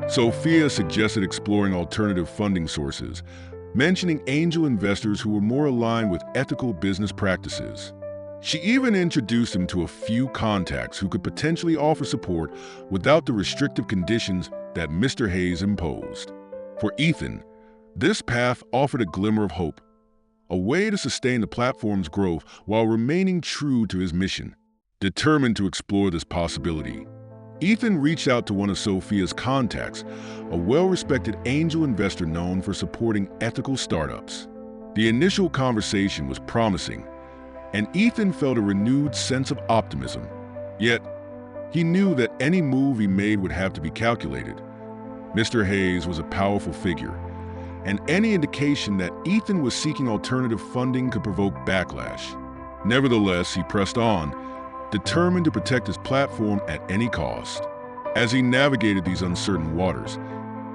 Sophia suggested exploring alternative funding sources, mentioning angel investors who were more aligned with ethical business practices. She even introduced him to a few contacts who could potentially offer support without the restrictive conditions that Mr. Hayes imposed. For Ethan, this path offered a glimmer of hope, a way to sustain the platform's growth while remaining true to his mission. Determined to explore this possibility, Ethan reached out to one of Sophia's contacts, a well-respected angel investor known for supporting ethical startups. The initial conversation was promising, and Ethan felt a renewed sense of optimism. Yet, he knew that any move he made would have to be calculated. Mr. Hayes was a powerful figure, and any indication that Ethan was seeking alternative funding could provoke backlash. Nevertheless, he pressed on, determined to protect his platform at any cost. As he navigated these uncertain waters,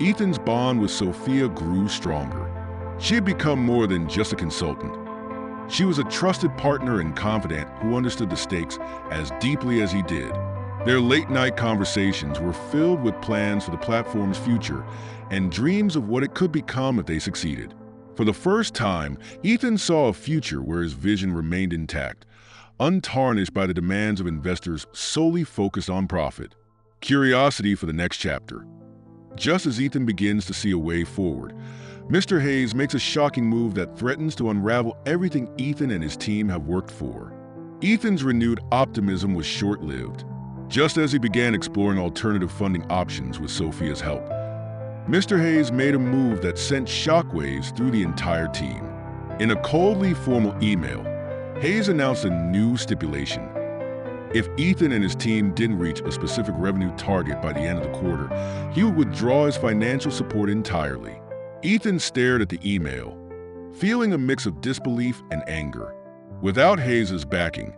Ethan's bond with Sophia grew stronger. She had become more than just a consultant. She was a trusted partner and confidant who understood the stakes as deeply as he did. Their late-night conversations were filled with plans for the platform's future and dreams of what it could become if they succeeded. For the first time, Ethan saw a future where his vision remained intact, untarnished by the demands of investors solely focused on profit. Curiosity for the next chapter. Just as Ethan begins to see a way forward, Mr. Hayes makes a shocking move that threatens to unravel everything Ethan and his team have worked for. Ethan's renewed optimism was short-lived. Just as he began exploring alternative funding options with Sophia's help, Mr. Hayes made a move that sent shockwaves through the entire team. In a coldly formal email, Hayes announced a new stipulation. If Ethan and his team didn't reach a specific revenue target by the end of the quarter, he would withdraw his financial support entirely. Ethan stared at the email, feeling a mix of disbelief and anger. Without Hayes' backing,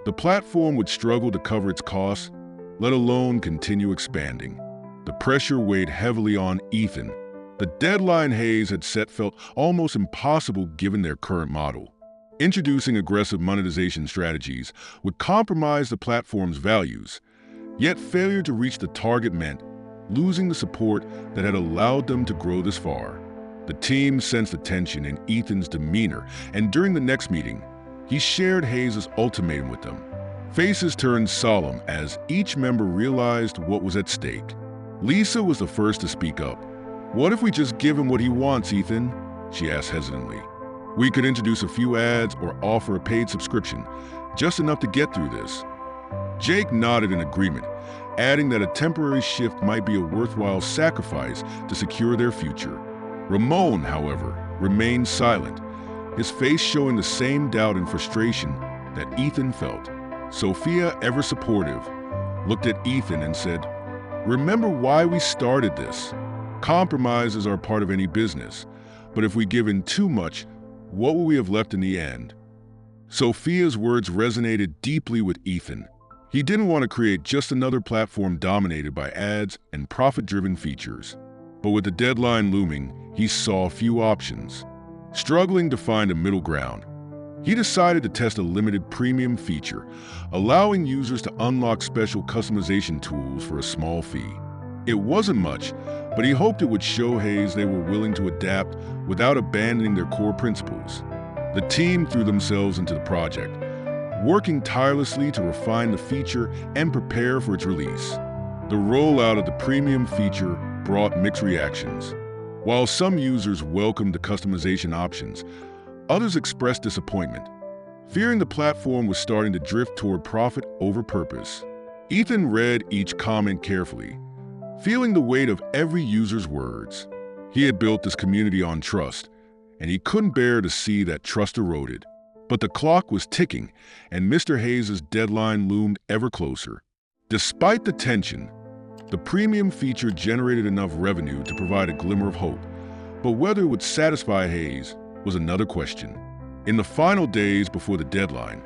the platform would struggle to cover its costs, let alone continue expanding. The pressure weighed heavily on Ethan. The deadline Hayes had set felt almost impossible given their current model. Introducing aggressive monetization strategies would compromise the platform's values, yet failure to reach the target meant losing the support that had allowed them to grow this far. The team sensed the tension in Ethan's demeanor, and during the next meeting, he shared Hayes' ultimatum with them. Faces turned solemn as each member realized what was at stake. Lisa was the first to speak up. "What if we just give him what he wants, Ethan?" she asked hesitantly. "We could introduce a few ads or offer a paid subscription, just enough to get through this." Jake nodded in agreement, adding that a temporary shift might be a worthwhile sacrifice to secure their future. Ramon, however, remained silent, his face showing the same doubt and frustration that Ethan felt. Sophia, ever supportive, looked at Ethan and said, "Remember why we started this? Compromises are part of any business, but if we give in too much, what will we have left in the end?" Sophia's words resonated deeply with Ethan. He didn't want to create just another platform dominated by ads and profit-driven features. But with the deadline looming, he saw few options. Struggling to find a middle ground, he decided to test a limited premium feature, allowing users to unlock special customization tools for a small fee. It wasn't much, but he hoped it would show Hayes they were willing to adapt without abandoning their core principles. The team threw themselves into the project, working tirelessly to refine the feature and prepare for its release. The rollout of the premium feature brought mixed reactions. While some users welcomed the customization options, others expressed disappointment, fearing the platform was starting to drift toward profit over purpose. Ethan read each comment carefully, feeling the weight of every user's words. He had built this community on trust, and he couldn't bear to see that trust eroded. But the clock was ticking, and Mr. Hayes' deadline loomed ever closer. Despite the tension, the premium feature generated enough revenue to provide a glimmer of hope. But whether it would satisfy Hayes was another question. In the final days before the deadline,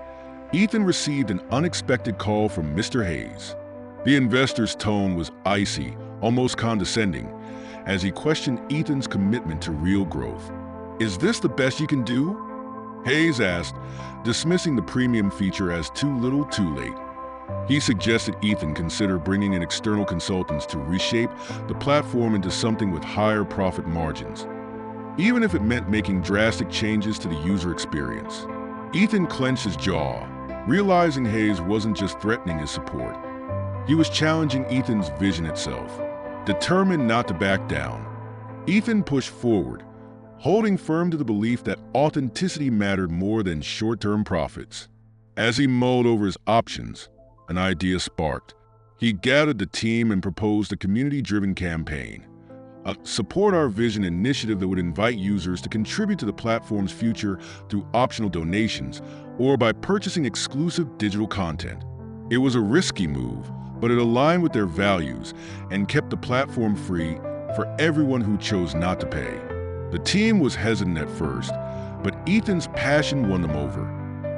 Ethan received an unexpected call from Mr. Hayes. The investor's tone was icy, almost condescending, as he questioned Ethan's commitment to real growth. "Is this the best you can do?" Hayes asked, dismissing the premium feature as too little too late. He suggested Ethan consider bringing in external consultants to reshape the platform into something with higher profit margins, even if it meant making drastic changes to the user experience. Ethan clenched his jaw, realizing Hayes wasn't just threatening his support. He was challenging Ethan's vision itself. Determined not to back down, Ethan pushed forward, holding firm to the belief that authenticity mattered more than short-term profits. As he mulled over his options, an idea sparked. He gathered the team and proposed a community-driven campaign, a Support Our Vision initiative that would invite users to contribute to the platform's future through optional donations or by purchasing exclusive digital content. It was a risky move, but it aligned with their values and kept the platform free for everyone who chose not to pay. The team was hesitant at first, but Ethan's passion won them over.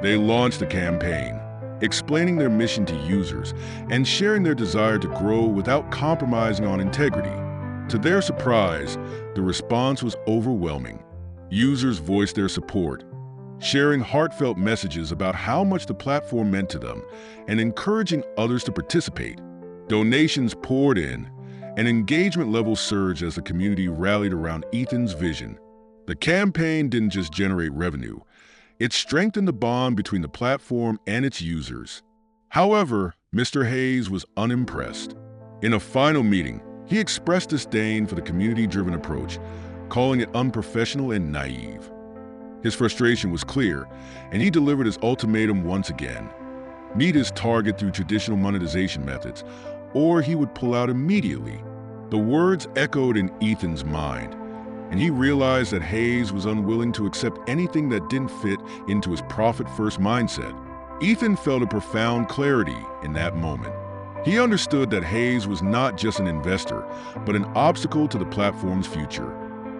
They launched the campaign, explaining their mission to users and sharing their desire to grow without compromising on integrity. To their surprise, the response was overwhelming. Users voiced their support, sharing heartfelt messages about how much the platform meant to them and encouraging others to participate. Donations poured in, and engagement levels surged as the community rallied around Ethan's vision. The campaign didn't just generate revenue, it strengthened the bond between the platform and its users. However, Mr. Hayes was unimpressed. In a final meeting, he expressed disdain for the community-driven approach, calling it unprofessional and naive. His frustration was clear, and he delivered his ultimatum once again. Meet his target through traditional monetization methods, or he would pull out immediately. The words echoed in Ethan's mind, and he realized that Hayes was unwilling to accept anything that didn't fit into his profit-first mindset. Ethan felt a profound clarity in that moment. He understood that Hayes was not just an investor, but an obstacle to the platform's future.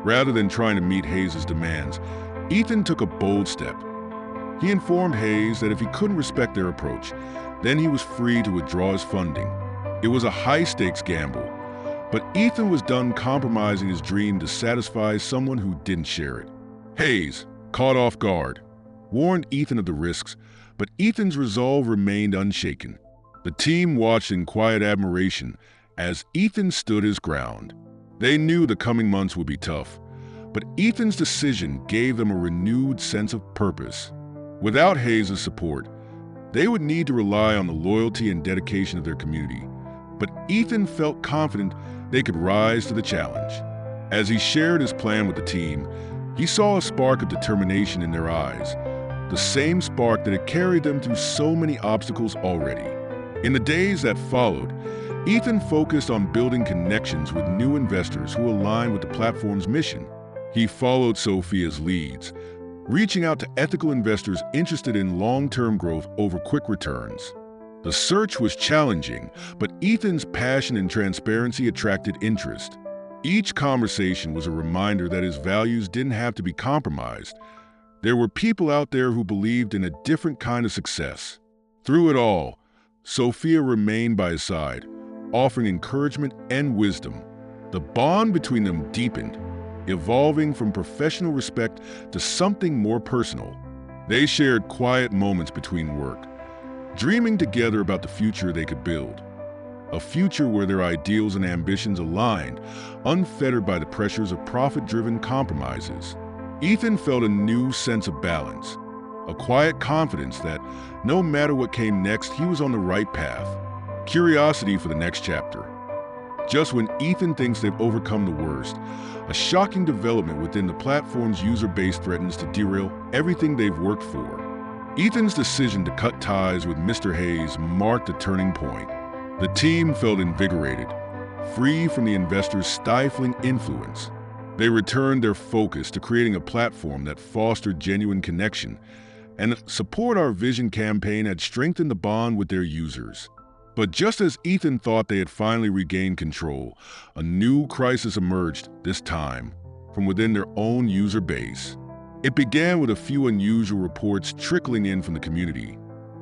Rather than trying to meet Hayes' demands, Ethan took a bold step. He informed Hayes that if he couldn't respect their approach, then he was free to withdraw his funding. It was a high-stakes gamble, but Ethan was done compromising his dream to satisfy someone who didn't share it. Hayes, caught off guard, warned Ethan of the risks, but Ethan's resolve remained unshaken. The team watched in quiet admiration as Ethan stood his ground. They knew the coming months would be tough, but Ethan's decision gave them a renewed sense of purpose. Without Hayes' support, they would need to rely on the loyalty and dedication of their community. But Ethan felt confident they could rise to the challenge. As he shared his plan with the team, he saw a spark of determination in their eyes, the same spark that had carried them through so many obstacles already. In the days that followed, Ethan focused on building connections with new investors who aligned with the platform's mission. He followed Sophia's leads, reaching out to ethical investors interested in long-term growth over quick returns. The search was challenging, but Ethan's passion and transparency attracted interest. Each conversation was a reminder that his values didn't have to be compromised. There were people out there who believed in a different kind of success. Through it all, Sophia remained by his side, offering encouragement and wisdom. The bond between them deepened, evolving from professional respect to something more personal. They shared quiet moments between work, dreaming together about the future they could build. A future where their ideals and ambitions aligned, unfettered by the pressures of profit-driven compromises. Ethan felt a new sense of balance, a quiet confidence that, no matter what came next, he was on the right path. Curiosity for the next chapter. Just when Ethan thinks they've overcome the worst, a shocking development within the platform's user base threatens to derail everything they've worked for. Ethan's decision to cut ties with Mr. Hayes marked a turning point. The team felt invigorated, free from the investor's stifling influence. They returned their focus to creating a platform that fostered genuine connection, and the Support Our Vision campaign had strengthened the bond with their users. But just as Ethan thought they had finally regained control, a new crisis emerged, this time from within their own user base. It began with a few unusual reports trickling in from the community.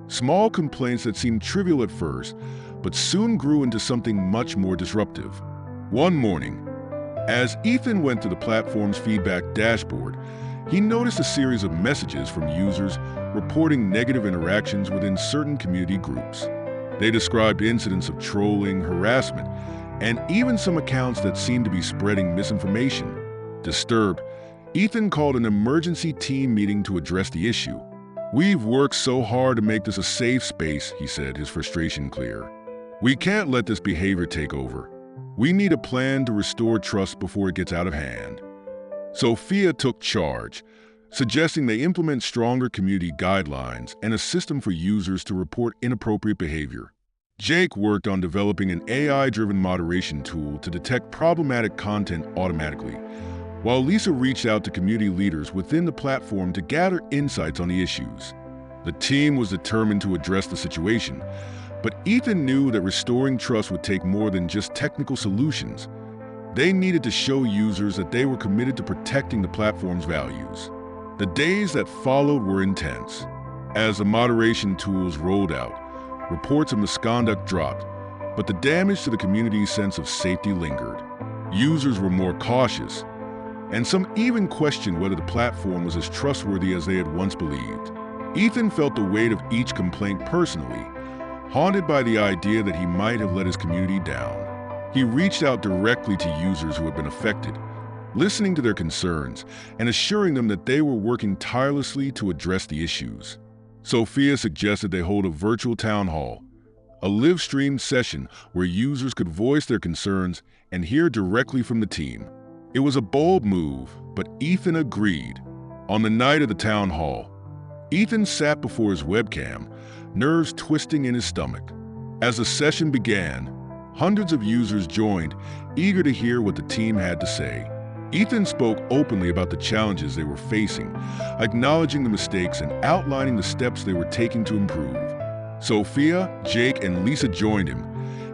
Small complaints that seemed trivial at first, but soon grew into something much more disruptive. One morning, as Ethan went to the platform's feedback dashboard, he noticed a series of messages from users reporting negative interactions within certain community groups. They described incidents of trolling, harassment, and even some accounts that seemed to be spreading misinformation. Disturbed, Ethan called an emergency team meeting to address the issue. "We've worked so hard to make this a safe space," he said, his frustration clear. "We can't let this behavior take over. We need a plan to restore trust before it gets out of hand." Sophia took charge, suggesting they implement stronger community guidelines and a system for users to report inappropriate behavior. Jake worked on developing an AI-driven moderation tool to detect problematic content automatically, while Lisa reached out to community leaders within the platform to gather insights on the issues. The team was determined to address the situation, but Ethan knew that restoring trust would take more than just technical solutions. They needed to show users that they were committed to protecting the platform's values. The days that followed were intense. As the moderation tools rolled out, reports of misconduct dropped, but the damage to the community's sense of safety lingered. Users were more cautious, and some even questioned whether the platform was as trustworthy as they had once believed. Ethan felt the weight of each complaint personally, haunted by the idea that he might have let his community down. He reached out directly to users who had been affected, listening to their concerns and assuring them that they were working tirelessly to address the issues. Sophia suggested they hold a virtual town hall, a live-streamed session where users could voice their concerns and hear directly from the team. It was a bold move, but Ethan agreed. On the night of the town hall, Ethan sat before his webcam, nerves twisting in his stomach. As the session began, hundreds of users joined, eager to hear what the team had to say. Ethan spoke openly about the challenges they were facing, acknowledging the mistakes and outlining the steps they were taking to improve. Sophia, Jake, and Lisa joined him,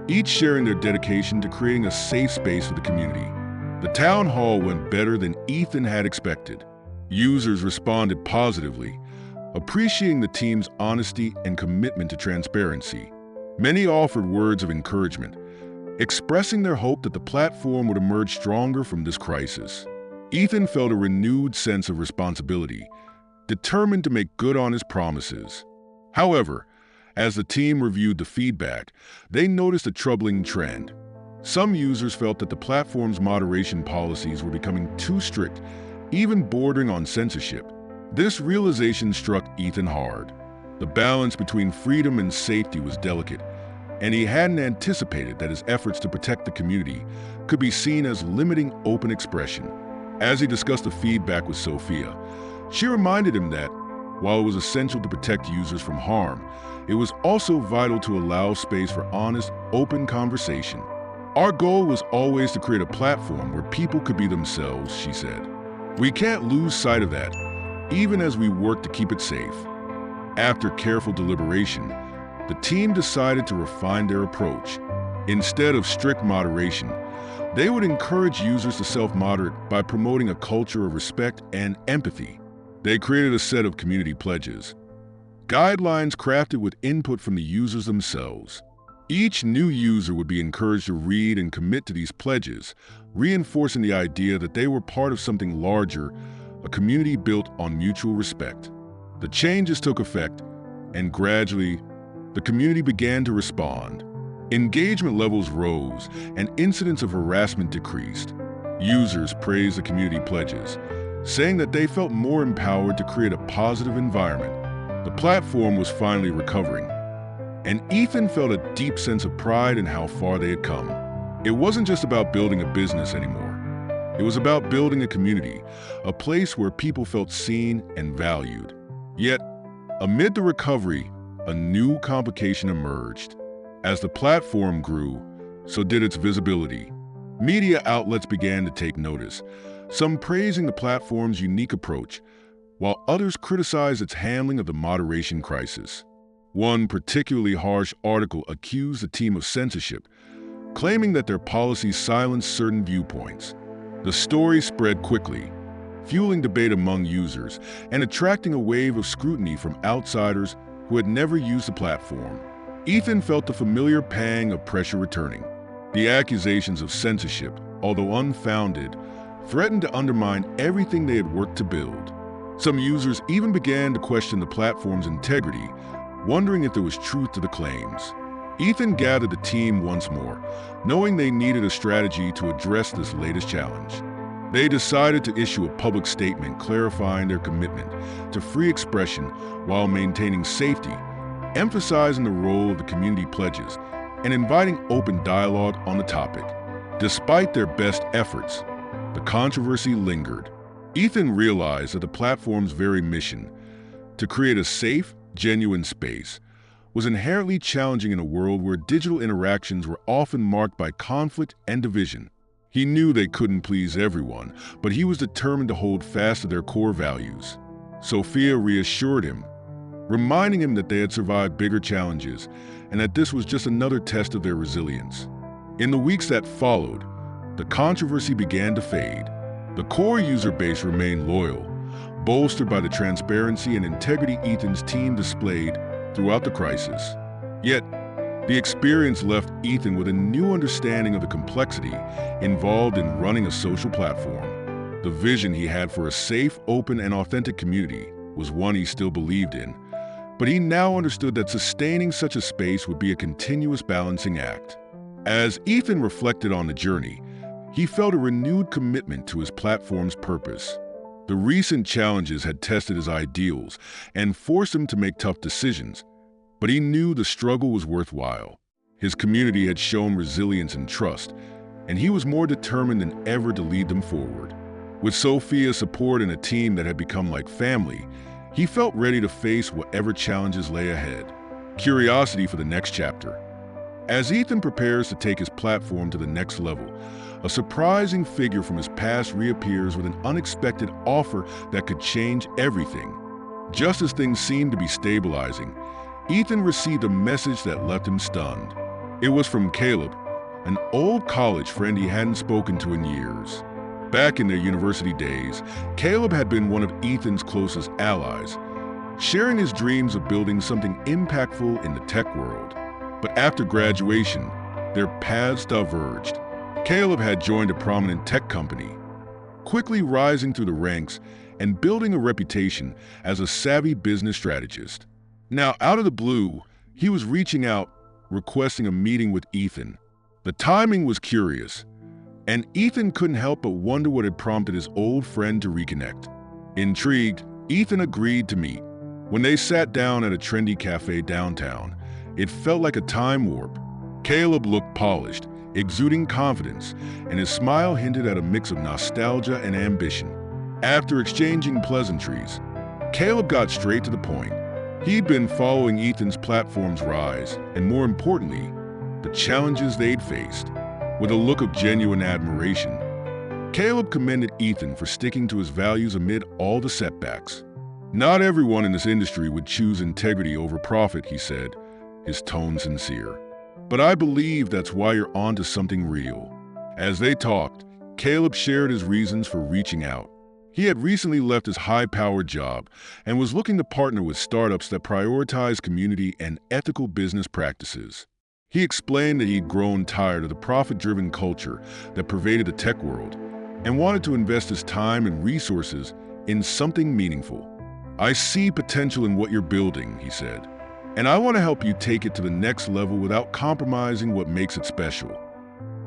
each sharing their dedication to creating a safe space for the community. The town hall went better than Ethan had expected. Users responded positively, appreciating the team's honesty and commitment to transparency. Many offered words of encouragement, expressing their hope that the platform would emerge stronger from this crisis. Ethan felt a renewed sense of responsibility, determined to make good on his promises. However, as the team reviewed the feedback, they noticed a troubling trend. Some users felt that the platform's moderation policies were becoming too strict, even bordering on censorship. This realization struck Ethan hard. The balance between freedom and safety was delicate, and he hadn't anticipated that his efforts to protect the community could be seen as limiting open expression. As he discussed the feedback with Sophia, she reminded him that, while it was essential to protect users from harm, it was also vital to allow space for honest, open conversation. "Our goal was always to create a platform where people could be themselves," she said. "We can't lose sight of that, even as we work to keep it safe." After careful deliberation, the team decided to refine their approach. Instead of strict moderation, they would encourage users to self-moderate by promoting a culture of respect and empathy. They created a set of community pledges, guidelines crafted with input from the users themselves. Each new user would be encouraged to read and commit to these pledges, reinforcing the idea that they were part of something larger, a community built on mutual respect. The changes took effect, and gradually, the community began to respond. Engagement levels rose, and incidents of harassment decreased. Users praised the community pledges, saying that they felt more empowered to create a positive environment. The platform was finally recovering, and Ethan felt a deep sense of pride in how far they had come. It wasn't just about building a business anymore. It was about building a community, a place where people felt seen and valued. Yet, amid the recovery, a new complication emerged. As the platform grew, so did its visibility. Media outlets began to take notice, some praising the platform's unique approach, while others criticized its handling of the moderation crisis. One particularly harsh article accused the team of censorship, claiming that their policies silenced certain viewpoints. The story spread quickly, fueling debate among users and attracting a wave of scrutiny from outsiders who had never used the platform. Ethan felt the familiar pang of pressure returning. The accusations of censorship, although unfounded, threatened to undermine everything they had worked to build. Some users even began to question the platform's integrity, wondering if there was truth to the claims. Ethan gathered the team once more, knowing they needed a strategy to address this latest challenge. They decided to issue a public statement clarifying their commitment to free expression while maintaining safety, emphasizing the role of the community pledges, and inviting open dialogue on the topic. Despite their best efforts, the controversy lingered. Ethan realized that the platform's very mission, to create a safe, genuine space, was inherently challenging in a world where digital interactions were often marked by conflict and division. He knew they couldn't please everyone, but he was determined to hold fast to their core values. Sophia reassured him, reminding him that they had survived bigger challenges and that this was just another test of their resilience. In the weeks that followed, the controversy began to fade. The core user base remained loyal, bolstered by the transparency and integrity Ethan's team displayed throughout the crisis. Yet, the experience left Ethan with a new understanding of the complexity involved in running a social platform. The vision he had for a safe, open, and authentic community was one he still believed in, but he now understood that sustaining such a space would be a continuous balancing act. As Ethan reflected on the journey, he felt a renewed commitment to his platform's purpose. The recent challenges had tested his ideals and forced him to make tough decisions, but he knew the struggle was worthwhile. His community had shown resilience and trust, and he was more determined than ever to lead them forward. With Sophia's support and a team that had become like family, he felt ready to face whatever challenges lay ahead. Curiosity for the next chapter. As Ethan prepares to take his platform to the next level, a surprising figure from his past reappears with an unexpected offer that could change everything. Just as things seemed to be stabilizing, Ethan received a message that left him stunned. It was from Caleb, an old college friend he hadn't spoken to in years. Back in their university days, Caleb had been one of Ethan's closest allies, sharing his dreams of building something impactful in the tech world. But after graduation, their paths diverged. Caleb had joined a prominent tech company, quickly rising through the ranks and building a reputation as a savvy business strategist. Now, out of the blue, he was reaching out, requesting a meeting with Ethan. The timing was curious, and Ethan couldn't help but wonder what had prompted his old friend to reconnect. Intrigued, Ethan agreed to meet. When they sat down at a trendy cafe downtown, it felt like a time warp. Caleb looked polished, exuding confidence, and his smile hinted at a mix of nostalgia and ambition. After exchanging pleasantries, Caleb got straight to the point. He'd been following Ethan's platform's rise, and more importantly, the challenges they'd faced. With a look of genuine admiration, Caleb commended Ethan for sticking to his values amid all the setbacks. Not everyone in this industry would choose integrity over profit, he said, his tone sincere. "But I believe that's why you're onto something real." As they talked, Caleb shared his reasons for reaching out. He had recently left his high-powered job and was looking to partner with startups that prioritize community and ethical business practices. He explained that he'd grown tired of the profit-driven culture that pervaded the tech world and wanted to invest his time and resources in something meaningful. "I see potential in what you're building," he said, "and I want to help you take it to the next level without compromising what makes it special."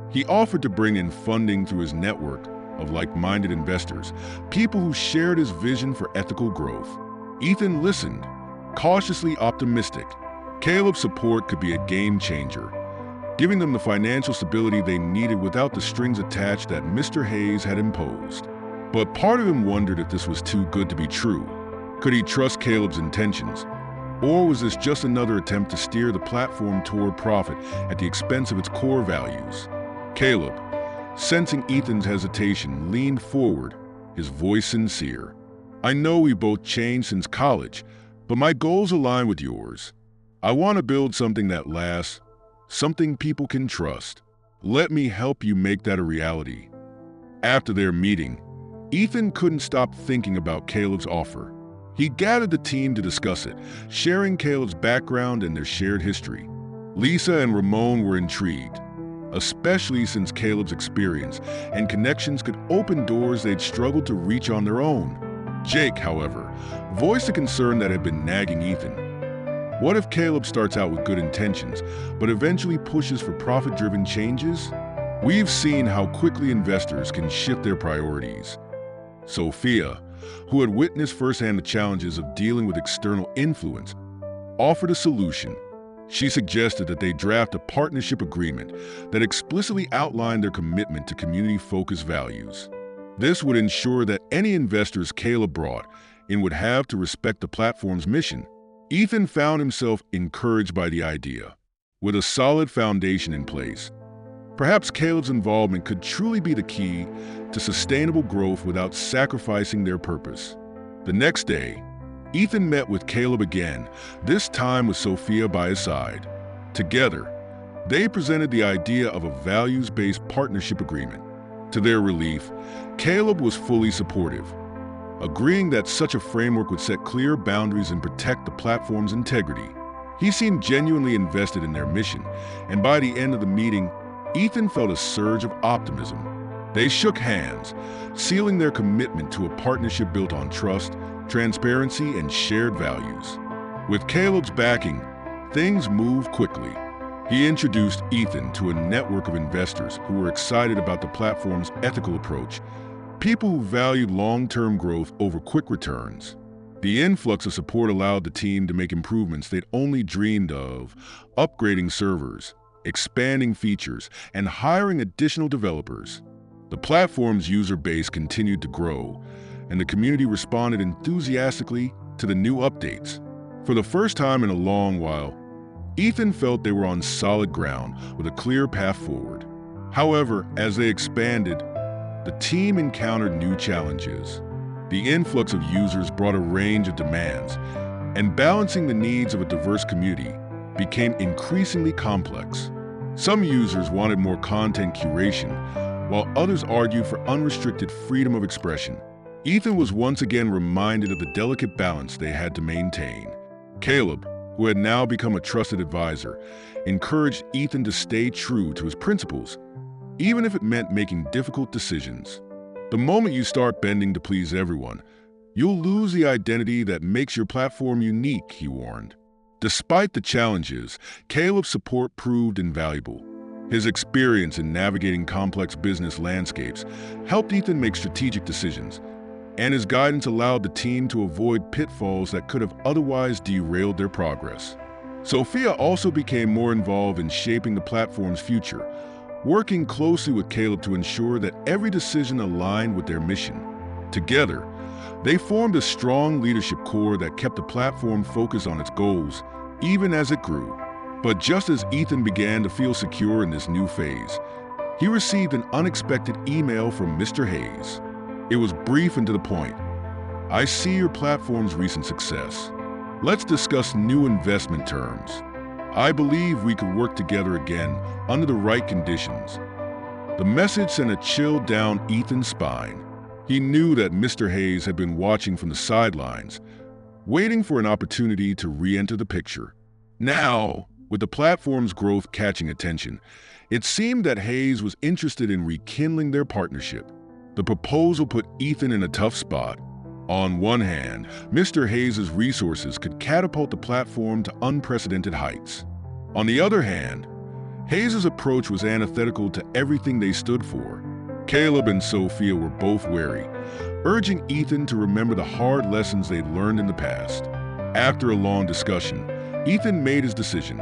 He offered to bring in funding through his network of like-minded investors, people who shared his vision for ethical growth. Ethan listened, cautiously optimistic. Caleb's support could be a game changer, giving them the financial stability they needed without the strings attached that Mr. Hayes had imposed. But part of him wondered if this was too good to be true. Could he trust Caleb's intentions? Or was this just another attempt to steer the platform toward profit at the expense of its core values? Caleb, sensing Ethan's hesitation, leaned forward, his voice sincere. "I know we both changed since college, but my goals align with yours. I want to build something that lasts, something people can trust. Let me help you make that a reality." After their meeting, Ethan couldn't stop thinking about Caleb's offer. He gathered the team to discuss it, sharing Caleb's background and their shared history. Lisa and Ramon were intrigued, especially since Caleb's experience and connections could open doors they'd struggled to reach on their own. Jake, however, voiced a concern that had been nagging Ethan. What if Caleb starts out with good intentions, but eventually pushes for profit-driven changes? We've seen how quickly investors can shift their priorities. Sophia, who had witnessed firsthand the challenges of dealing with external influence, offered a solution. She suggested that they draft a partnership agreement that explicitly outlined their commitment to community-focused values. This would ensure that any investors Caleb brought in would have to respect the platform's mission. Ethan found himself encouraged by the idea. With a solid foundation in place, perhaps Caleb's involvement could truly be the key to sustainable growth without sacrificing their purpose. The next day, Ethan met with Caleb again, this time with Sophia by his side. Together, they presented the idea of a values-based partnership agreement. To their relief, Caleb was fully supportive, agreeing that such a framework would set clear boundaries and protect the platform's integrity. He seemed genuinely invested in their mission, and by the end of the meeting, Ethan felt a surge of optimism. They shook hands, sealing their commitment to a partnership built on trust, transparency, and shared values. With Caleb's backing, things moved quickly. He introduced Ethan to a network of investors who were excited about the platform's ethical approach, people who valued long-term growth over quick returns. The influx of support allowed the team to make improvements they'd only dreamed of, upgrading servers, expanding features, and hiring additional developers. The platform's user base continued to grow, and the community responded enthusiastically to the new updates. For the first time in a long while, Ethan felt they were on solid ground with a clear path forward. However, as they expanded, the team encountered new challenges. The influx of users brought a range of demands, and balancing the needs of a diverse community became increasingly complex. Some users wanted more content curation, while others argued for unrestricted freedom of expression. Ethan was once again reminded of the delicate balance they had to maintain. Caleb, who had now become a trusted advisor, encouraged Ethan to stay true to his principles, even if it meant making difficult decisions. The moment you start bending to please everyone, you'll lose the identity that makes your platform unique, he warned. Despite the challenges, Caleb's support proved invaluable. His experience in navigating complex business landscapes helped Ethan make strategic decisions, and his guidance allowed the team to avoid pitfalls that could have otherwise derailed their progress. Sophia also became more involved in shaping the platform's future, working closely with Caleb to ensure that every decision aligned with their mission. Together, they formed a strong leadership core that kept the platform focused on its goals, even as it grew. But just as Ethan began to feel secure in this new phase, he received an unexpected email from Mr. Hayes. It was brief and to the point. "I see your platform's recent success. Let's discuss new investment terms. I believe we could work together again under the right conditions." The message sent a chill down Ethan's spine. He knew that Mr. Hayes had been watching from the sidelines, waiting for an opportunity to re-enter the picture. Now, with the platform's growth catching attention, it seemed that Hayes was interested in rekindling their partnership. The proposal put Ethan in a tough spot. On one hand, Mr. Hayes' resources could catapult the platform to unprecedented heights. On the other hand, Hayes' approach was antithetical to everything they stood for. Caleb and Sophia were both wary, urging Ethan to remember the hard lessons they'd learned in the past. After a long discussion, Ethan made his decision.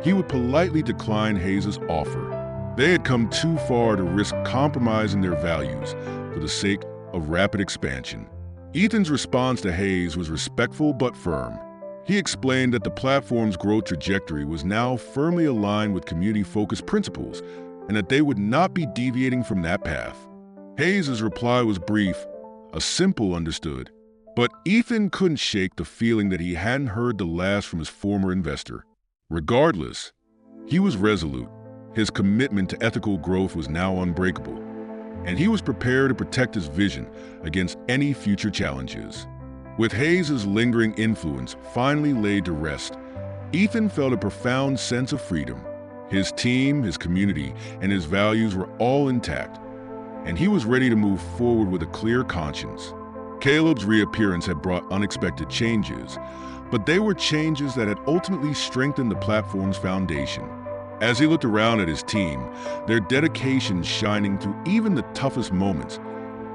He would politely decline Hayes' offer. They had come too far to risk compromising their values for the sake of rapid expansion. Ethan's response to Hayes was respectful but firm. He explained that the platform's growth trajectory was now firmly aligned with community-focused principles and that they would not be deviating from that path. Hayes' reply was brief, a simple understood, but Ethan couldn't shake the feeling that he hadn't heard the last from his former investor. Regardless, he was resolute. His commitment to ethical growth was now unbreakable, and he was prepared to protect his vision against any future challenges. With Hayes' lingering influence finally laid to rest, Ethan felt a profound sense of freedom. His team, his community, and his values were all intact, and he was ready to move forward with a clear conscience. Caleb's reappearance had brought unexpected changes, but they were changes that had ultimately strengthened the platform's foundation. As he looked around at his team, their dedication shining through even the toughest moments,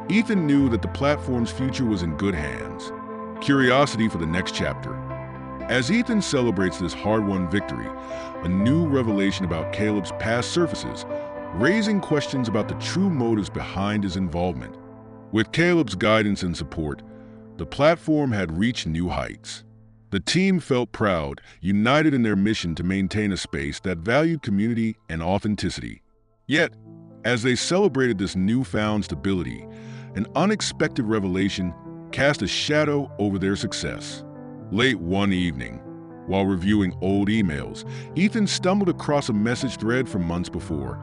Ethan knew that the platform's future was in good hands. Curiosity for the next chapter. As Ethan celebrates this hard-won victory, a new revelation about Caleb's past surfaces, raising questions about the true motives behind his involvement. With Caleb's guidance and support, the platform had reached new heights. The team felt proud, united in their mission to maintain a space that valued community and authenticity. Yet, as they celebrated this newfound stability, an unexpected revelation cast a shadow over their success. Late one evening, while reviewing old emails, Ethan stumbled across a message thread from months before,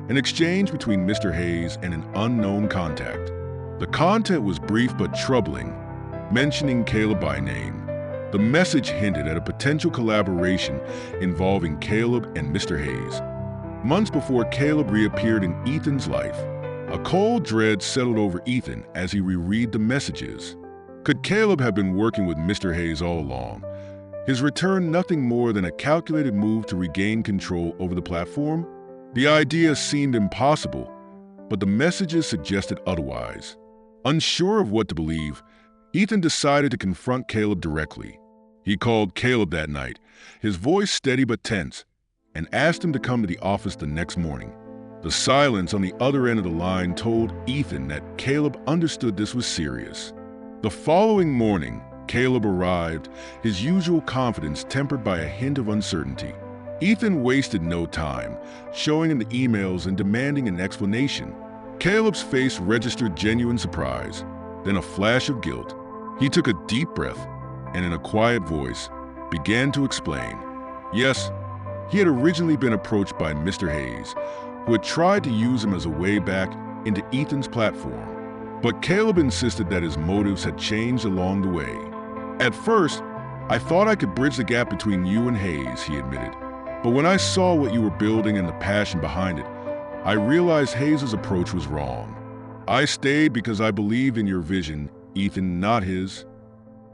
an exchange between Mr. Hayes and an unknown contact. The content was brief but troubling, mentioning Caleb by name. The message hinted at a potential collaboration involving Caleb and Mr. Hayes. Months before Caleb reappeared in Ethan's life, a cold dread settled over Ethan as he reread the messages. Could Caleb have been working with Mr. Hayes all along? His return nothing more than a calculated move to regain control over the platform? The idea seemed impossible, but the messages suggested otherwise. Unsure of what to believe, Ethan decided to confront Caleb directly. He called Caleb that night, his voice steady but tense, and asked him to come to the office the next morning. The silence on the other end of the line told Ethan that Caleb understood this was serious. The following morning, Caleb arrived, his usual confidence tempered by a hint of uncertainty. Ethan wasted no time, showing him the emails and demanding an explanation. Caleb's face registered genuine surprise, then a flash of guilt. He took a deep breath and in a quiet voice, began to explain. Yes, he had originally been approached by Mr. Hayes, who had tried to use him as a way back into Ethan's platform. But Caleb insisted that his motives had changed along the way. At first, I thought I could bridge the gap between you and Hayes, he admitted. But when I saw what you were building and the passion behind it, I realized Hayes' approach was wrong. I stayed because I believed in your vision, Ethan, not his.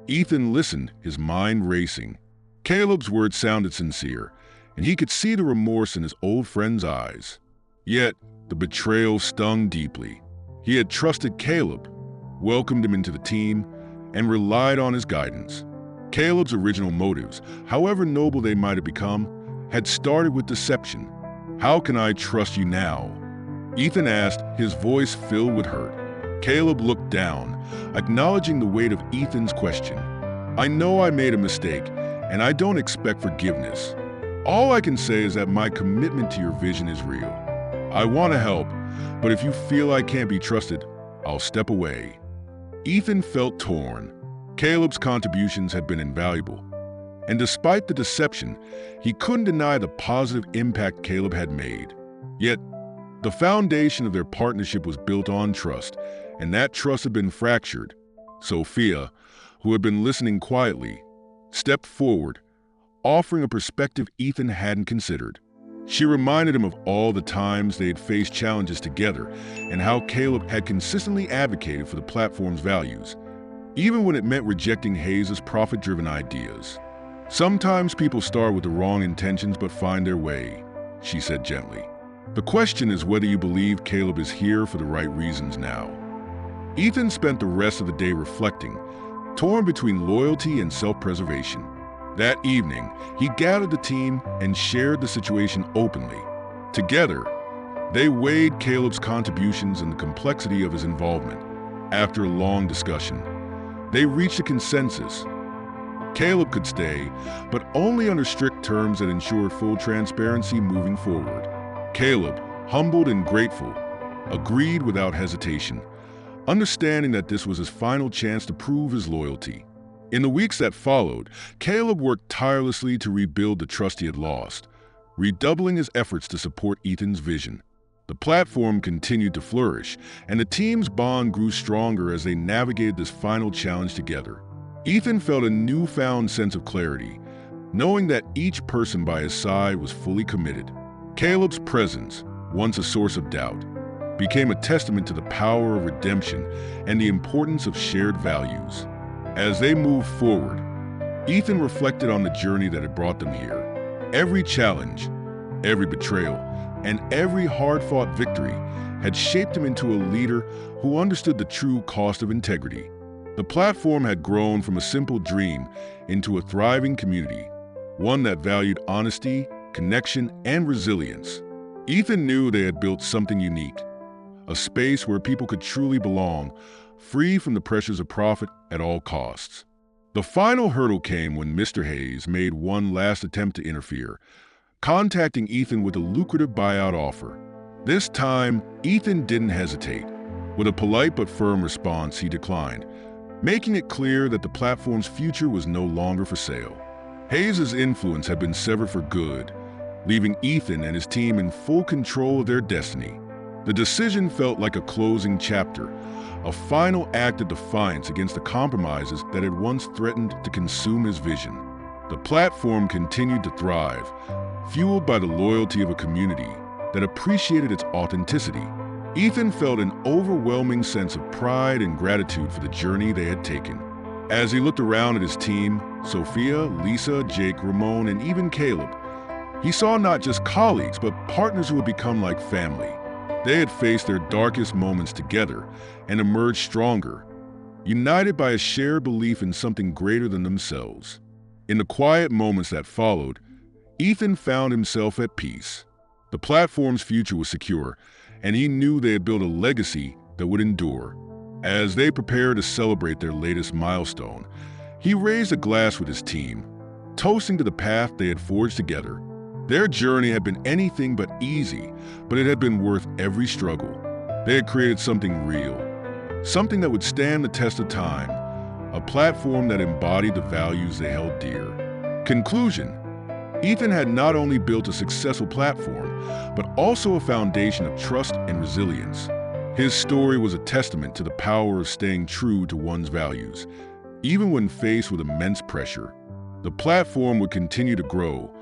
Ethan listened, his mind racing. Caleb's words sounded sincere, and he could see the remorse in his old friend's eyes. Yet, the betrayal stung deeply. He had trusted Caleb, welcomed him into the team, and relied on his guidance. Caleb's original motives, however noble they might have become, had started with deception. How can I trust you now? Ethan asked, his voice filled with hurt. Caleb looked down, acknowledging the weight of Ethan's question. I know I made a mistake, and I don't expect forgiveness. All I can say is that my commitment to your vision is real. I want to help, but if you feel I can't be trusted, I'll step away. Ethan felt torn. Caleb's contributions had been invaluable, And despite the deception, he couldn't deny the positive impact Caleb had made. Yet, the foundation of their partnership was built on trust, and that trust had been fractured. Sophia, who had been listening quietly, stepped forward, offering a perspective Ethan hadn't considered. She reminded him of all the times they had faced challenges together and how Caleb had consistently advocated for the platform's values, even when it meant rejecting Hayes' profit-driven ideas. "Sometimes people start with the wrong intentions but find their way," she said gently. "The question is whether you believe Caleb is here for the right reasons now." Ethan spent the rest of the day reflecting, torn between loyalty and self-preservation. That evening, he gathered the team and shared the situation openly. Together, they weighed Caleb's contributions and the complexity of his involvement. After a long discussion, they reached a consensus. Caleb could stay, but only under strict terms that ensured full transparency moving forward. Caleb, humbled and grateful, agreed without hesitation, understanding that this was his final chance to prove his loyalty. In the weeks that followed, Caleb worked tirelessly to rebuild the trust he had lost, redoubling his efforts to support Ethan's vision. The platform continued to flourish, and the team's bond grew stronger as they navigated this final challenge together. Ethan felt a newfound sense of clarity, knowing that each person by his side was fully committed. Caleb's presence, once a source of doubt, became a testament to the power of redemption and the importance of shared values. As they moved forward, Ethan reflected on the journey that had brought them here. Every challenge, every betrayal, and every hard-fought victory had shaped him into a leader who understood the true cost of integrity. The platform had grown from a simple dream into a thriving community, one that valued honesty, connection, and resilience. Ethan knew they had built something unique, a space where people could truly belong, free from the pressures of profit at all costs. The final hurdle came when Mr. Hayes made one last attempt to interfere, contacting Ethan with a lucrative buyout offer. This time, Ethan didn't hesitate. With a polite but firm response, he declined, making it clear that the platform's future was no longer for sale. Hayes' influence had been severed for good, leaving Ethan and his team in full control of their destiny. The decision felt like a closing chapter, a final act of defiance against the compromises that had once threatened to consume his vision. The platform continued to thrive, fueled by the loyalty of a community that appreciated its authenticity. Ethan felt an overwhelming sense of pride and gratitude for the journey they had taken. As he looked around at his team, Sophia, Lisa, Jake, Ramon, and even Caleb, he saw not just colleagues, but partners who had become like family. They had faced their darkest moments together and emerged stronger, united by a shared belief in something greater than themselves. In the quiet moments that followed, Ethan found himself at peace. The platform's future was secure, and he knew they had built a legacy that would endure. As they prepared to celebrate their latest milestone, he raised a glass with his team, toasting to the path they had forged together. Their journey had been anything but easy, but it had been worth every struggle. They had created something real, something that would stand the test of time, a platform that embodied the values they held dear. Conclusion: Ethan had not only built a successful platform, but also a foundation of trust and resilience. His story was a testament to the power of staying true to one's values, even when faced with immense pressure. The platform would continue to grow,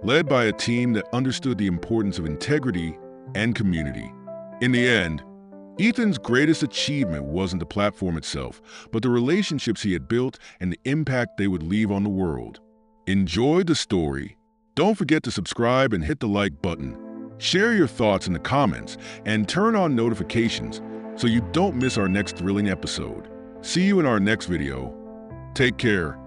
led by a team that understood the importance of integrity and community. In the end, Ethan's greatest achievement wasn't the platform itself, but the relationships he had built and the impact they would leave on the world. Enjoy the story? Don't forget to subscribe and hit the like button. Share your thoughts in the comments and turn on notifications so you don't miss our next thrilling episode. See you in our next video. Take care.